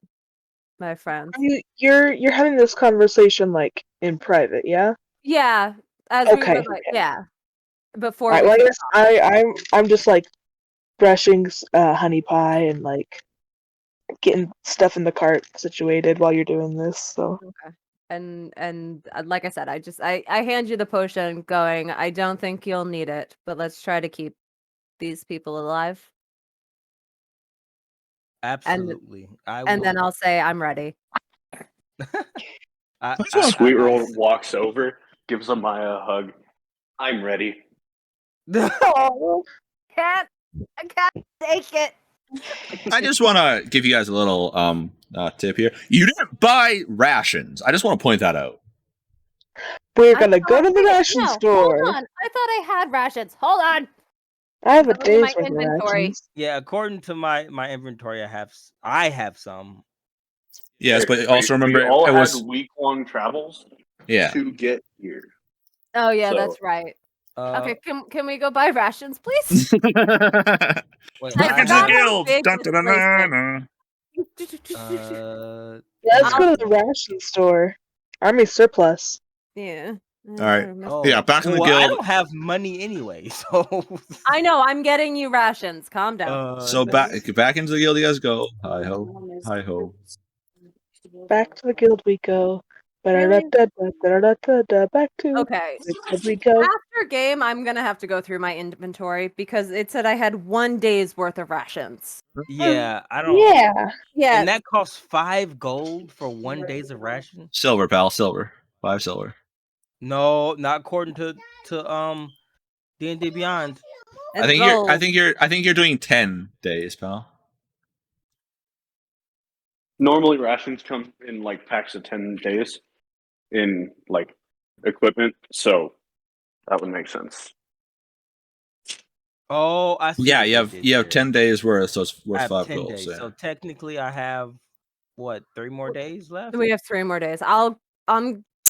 my friends. you're having this conversation like in private, yeah? Yeah, as we Okay. were like, yeah, before Alright, we well, I kick guess I'm just like brushing honey pie and like getting stuff in the cart situated while you're doing this. So Okay. And like I said, I hand you the potion going, I don't think you'll need it, but let's try to keep these people alive. Absolutely, And then I'll say I'm ready. Sweet Roll walks over, gives Amaya a hug. I'm ready. I can't take it. I just want to give you guys a little tip here. You didn't buy rations. I just want to point that out. we're gonna go to the ration store. Hold on. I thought I had rations. Hold on. I have a Go into my day's worth of inventory. rations. Yeah, according to my inventory, I have some. Yes, but also remember we all it had was week-long travels to get here. Oh yeah, So- that's right. Okay, Uh, can we go buy rations, please? wait, back into the guild. Dun, dun, dun, dun, dun. Let's go to the ration store. Army surplus. Yeah. All right. Oh, Yeah, back in the well, guild. I don't have money anyway, so. I know. I'm getting you rations. Calm down. So back into the guild you guys go. Hi ho. Hi ho. Back to the guild we go. Really? Back to Okay. the guild we go. After game, I'm gonna have to go through my inventory because it said I had 1 day's worth of rations. Yeah, I don't. Yeah. Yeah. And that costs 5 gold for 1 day's of ration. Silver, pal. Silver. 5 silver. No, not according to D&D Beyond. I think you're doing 10 days, pal. Normally, rations come in like packs of 10 days in like equipment, so that would make sense. Oh, I see. Yeah, what you they have did you have there. 10 days worth, so it's I worth have 5 10 gold. days. Yeah. So technically, I have what 3 more days left. We have 3 more days.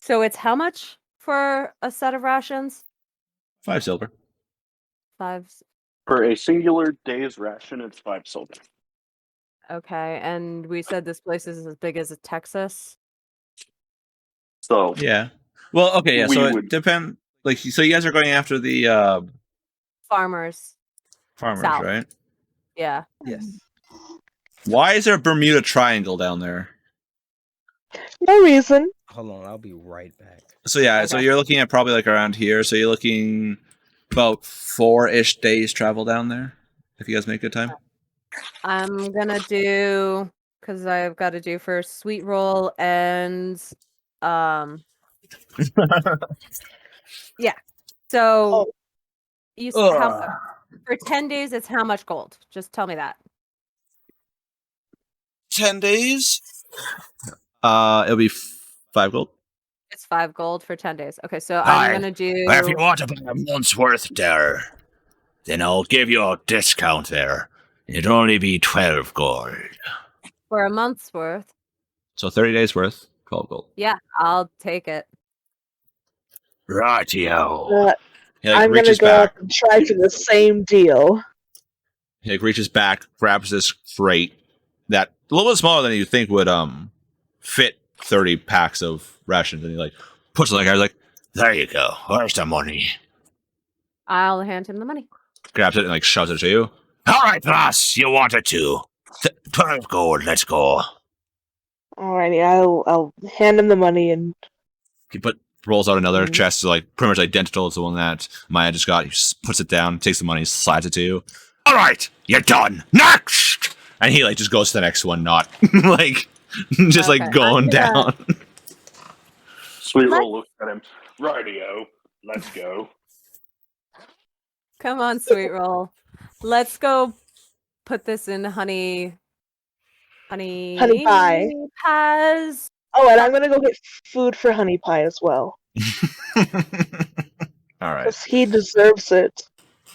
So it's how much for a set of rations? 5 silver. 5. For a singular day's ration, it's 5 silver. Okay, and we said this place is as big as Texas. So Yeah. Well, okay, yeah. We So it would- depend. Like, so you guys are going after the Farmers. farmers, South. right? Yeah. Yes. Why is there a Bermuda Triangle down there? No reason. Hold on, I'll be right back. So yeah, so Okay. you're looking at probably like around here. So you're looking about 4-ish days travel down there. If you guys make good time. I'm gonna do because I've got to do first sweet roll and yeah. So you how for 10 days it's how much gold? Just tell me that. 10 days. It'll be 5 gold. It's 5 gold for 10 days. Okay, so Aye. I'm gonna do. Well, if you want to buy a month's worth there, then I'll give you a discount there. It'd only be 12 gold. For a month's worth. So 30 days worth, 12 gold. Yeah, I'll take it. Rightio. He like I'm gonna reaches go back. up and try for the same deal. He like reaches back, grabs this crate that a little bit smaller than you think would fit 30 packs of rations, and he like puts it like I was like, There you go. Where's the money? I'll hand him the money. grabs it and like shoves it to you. All right, boss. You wanted to. 12 gold. Let's go. Alrighty, I'll hand him the money and He rolls out another Mhm. chest, like pretty much identical to the one that Maya just got. He just puts it down, takes the money, slides it to you. All right, you're done. Next. And he like just goes to the next one, not like just Okay, like going I'm gonna- down. Sweet Roll looks at him. Rightio, let's go. Come on, sweet roll. Let's go put this in honey pie. pies. Oh, and I'm gonna go get food for Honey Pie as well. All right. Because he deserves it.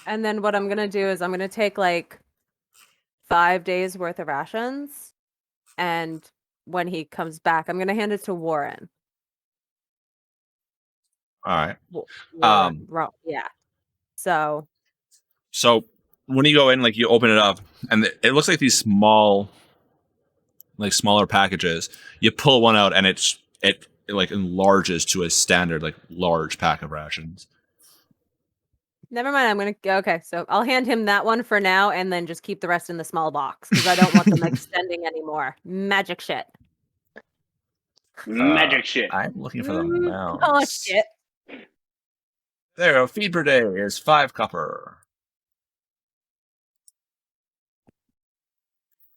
And then what I'm gonna do is I'm gonna take like 5 days worth of rations, and when he comes back, I'm gonna hand it to Warren. All right. Warren, yeah. So So when you go in, like you open it up, and it looks like these small, like smaller packages. You pull one out, and it like enlarges to a standard like large pack of rations. never mind. I'm gonna okay. So I'll hand him that one for now, and then just keep the rest in the small box because I don't want them extending anymore. Magic shit. Magic shit. I'm looking for the Oh amounts. shit. There, a feed per day is 5 copper.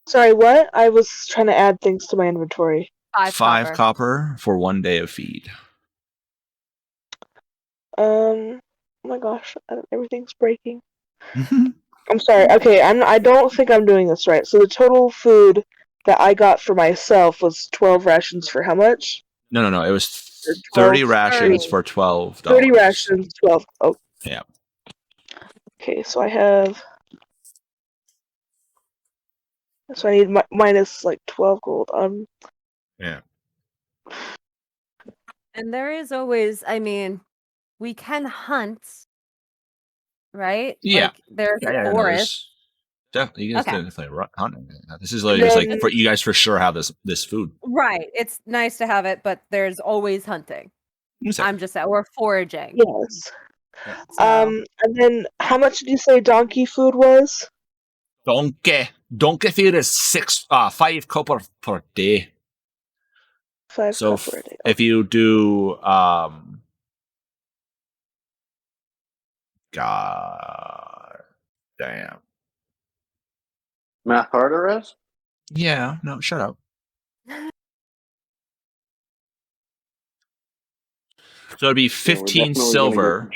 Sorry, what? I was trying to add things to my inventory. 5 copper for 1 day of feed. Oh my gosh, everything's breaking. I'm sorry. Okay, I don't think I'm doing this right. So the total food that I got for myself was 12 rations for how much? No. It was 12, 30 rations 30. for $12. 30 rations, 12. Oh. Yeah. Okay, so I have. So I need minus like 12 gold. Yeah. And there is always, I mean, we can hunt, right? Yeah. Like, there's Yeah, a forest. Definitely, you guys Okay. definitely hunting. This is like just like Then- for you guys for sure have this food. Right. It's nice to have it, but there's always hunting. I'm just we're foraging. Yes. So, And then how much did you say donkey food was? Donkey feed is 5 copper per day. 5 So copper a day. if you do God damn. Math harder as? Yeah, no, shut up. So it'd be 15 silver.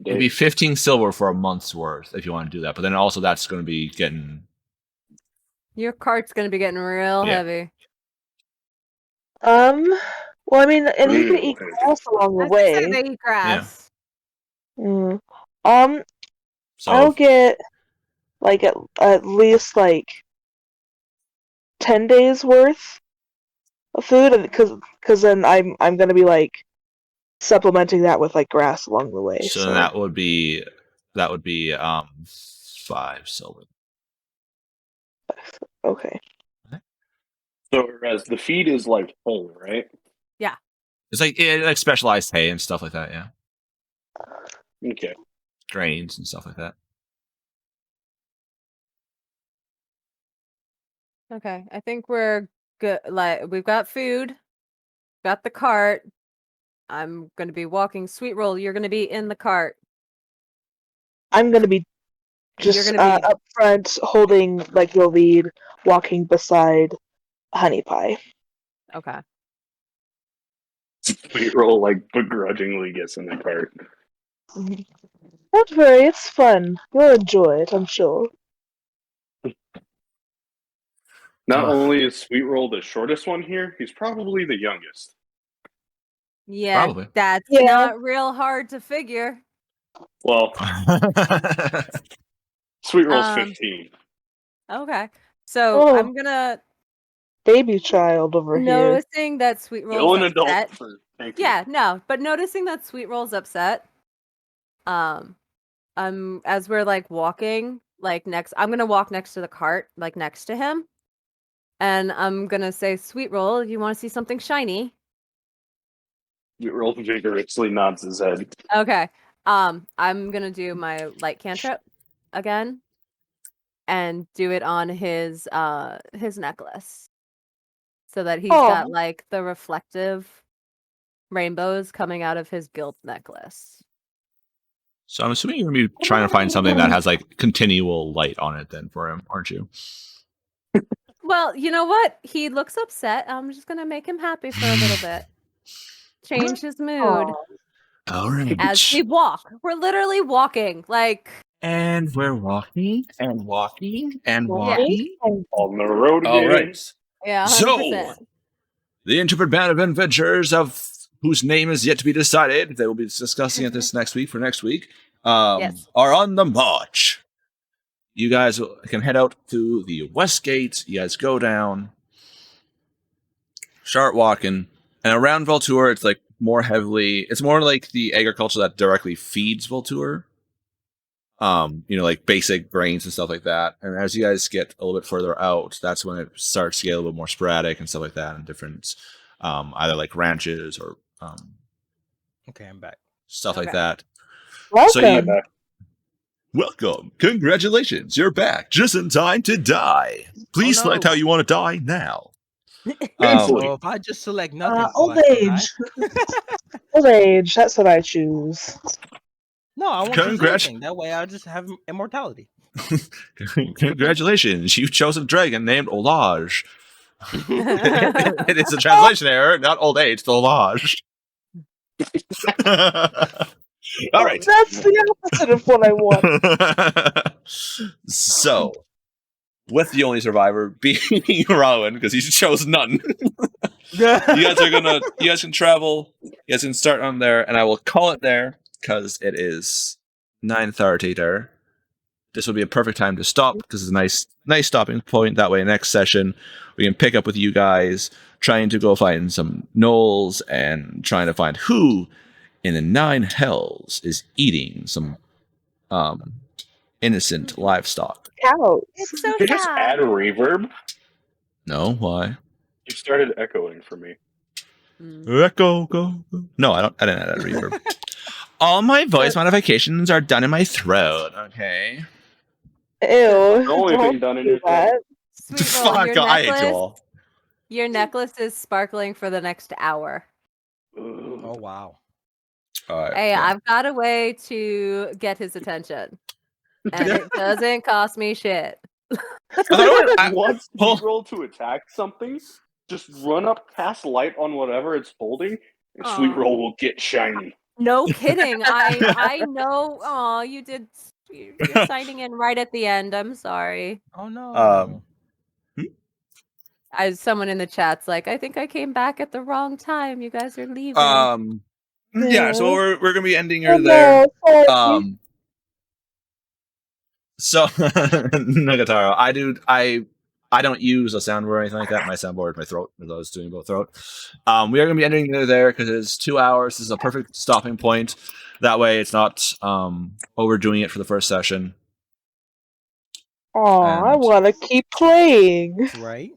It'd be 15 silver for a month's worth if you want to do that. But then also that's going to be getting your cart's gonna be getting real Yeah. heavy. Well, I mean, and he can Real eat heavy. grass along the I was gonna say way. they eat grass. Mm. so I'll get like at least like 10 days worth of food, and because then I'm gonna be like supplementing that with like grass along the way. so that would be 5 silver. Okay. So whereas the feed is like whole, right? It's like specialized hay and stuff like that, yeah. Okay. Grains and stuff like that. Okay. I think we're good. Like we've got food, got the cart. I'm gonna be walking sweet roll. You're gonna be in the cart. I'm gonna be You're just gonna be up front, holding like the lead, walking beside honey pie. Okay. Sweet roll like begrudgingly gets in the cart. Don't worry, it's fun. You'll enjoy it, I'm sure. Not only is Sweet Roll the shortest one here, he's probably the youngest. Yeah, Probably. that's Yeah. not real hard to figure. Well, Sweet Roll's Um, 15. Okay. So Oh. I'm gonna Baby child over here. noticing that Sweet Still Roll's an adult. upset. Thank you. Yeah, no, but noticing that Sweet Roll's upset. As we're like walking, like next, I'm gonna walk next to the cart, like next to him, and I'm gonna say, "Sweet Roll, you want to see something shiny?" Sweet Roll vigorously nods his head. Okay. I'm gonna do my light cantrip again, and do it on his necklace, so that he's got like the reflective rainbows coming out of his gilt necklace. So I'm assuming you're going to be trying to find something that has like continual light on it then for him, aren't you? Well, you know what? He looks upset. I'm just gonna make him happy for a little bit. Change his mood All right. as we walk. We're literally walking. Like, And we're walking and walking and Yeah. walking. On the road again. All right. yeah, 100%. So, the intrepid band of adventurers of whose name is yet to be decided, they will be discussing it this next week for next week, Yes. are on the march. You guys can head out to the west gate. You guys go down, start walking, and around Voltour, it's like more heavily. It's more like the agriculture that directly feeds Voltour. Like basic grains and stuff like that. And as you guys get a little bit further out, that's when it starts to get a little bit more sporadic and stuff like that, and different, either like ranches or Okay, I'm back. stuff like Okay. that. Welcome. So you, welcome, congratulations, you're back just in time to die. Please Oh, no. select how you want to die now. Painfully. So if I just select nothing, will Old I still die? age. Old age, that's what I choose. No, I won't choose Congrats. anything. That way I'll just have immortality. Congratulations, you've chosen a dragon named Olage. It is a translation error, not old age, it's Olage. All right. That's the opposite of what I want. So, with the only survivor being Rowan, because he chose none, you guys can travel. You guys can start on there, and I will call it there because it is 9:30 there. This will be a perfect time to stop because it's a nice stopping point. That way, next session we can pick up with you guys trying to go find some gnolls and trying to find who in the 9 hells is eating some innocent livestock. Cows. It's so Did you just sad. add a reverb? No, why? You started echoing for me. Echo, go. No, I didn't add that reverb. All my voice modifications are done in my throat. Okay. Ew. The only Don't thing done in do your that. Sweet Roll, Fuck, I hate you all. your necklace is sparkling for the next hour. Oh wow. All right. Hey, yeah. I've got a way to get his attention. And it doesn't cost me shit. Once you roll to attack something, just run up, cast light on whatever it's holding, and Sweet Aw. Roll will get shiny. No kidding. I know. Oh, you're signing in right at the end. I'm sorry. Oh no. Someone in the chat's like, I think I came back at the wrong time. You guys are leaving. Yeah, so we're gonna be ending her Oh, there. no, sorry. So Nagataro, I don't use a soundboard or anything like that. My soundboard is my throat, as I was doing both throat. We are gonna be ending her there because it's 2 hours. This is a perfect stopping point. That way it's not overdoing it for the first session. Aw, I And- want to keep playing. Right?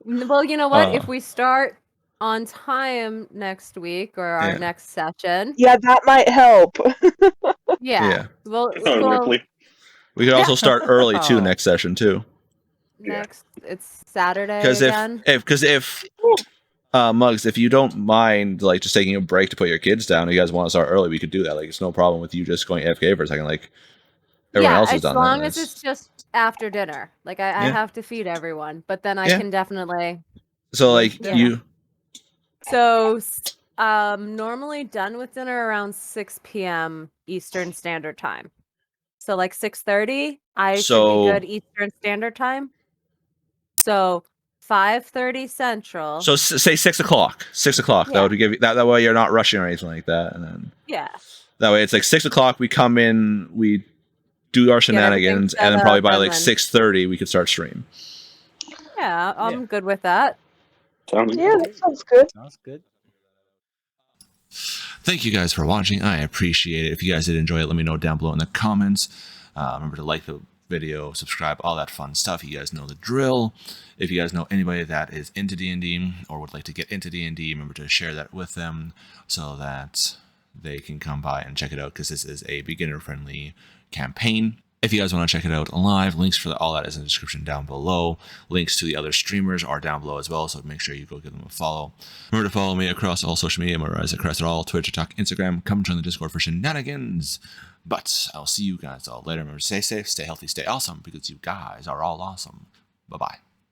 Well, you know what? If Uh. we start on time next week or our Yeah. next session, Yeah, that might help. yeah. Well, Ripley. We could also start early too Oh. next session too. next it's Saturday Because again. if Muggs, if you don't mind like just taking a break to put your kids down, and you guys want to start early, we could do that. Like it's no problem with you just going AFK for a second, like everyone else has as done. long that. as it's just after dinner. Like I Yeah. have to feed everyone, but then I Yeah. can definitely. So like Yeah. you. So normally done with dinner around 6 p.m. Eastern Standard Time. So like 6:30, I should be good Eastern Standard Time. So 5:30 Central. So say 6 o'clock. 6 o'clock. That Yeah. would give you that way you're not rushing or anything like that. And then Yeah. that way it's like 6 o'clock. We come in, we do our shenanigans, set and then probably up, by and like then- 6:30 we could start stream. Yeah, I'm good with that. Sounds Yeah, good. that sounds good. Sounds good. Thank you guys for watching. I appreciate it. If you guys did enjoy it, let me know down below in the comments. Remember to like the video, subscribe, all that fun stuff. You guys know the drill. If you guys know anybody that is into D&D or would like to get into D&D, remember to share that with them so that they can come by and check it out, because this is a beginner-friendly campaign. If you guys want to check it out live, links for all that is in the description down below. Links to the other streamers are down below as well, so make sure you go give them a follow. Remember to follow me across all social media. I'm Isaac across all Twitter, TikTok, Instagram. Come join the Discord for shenanigans. But I'll see you guys all later. Remember to stay safe, stay healthy, stay awesome, because you guys are all awesome. Bye-bye.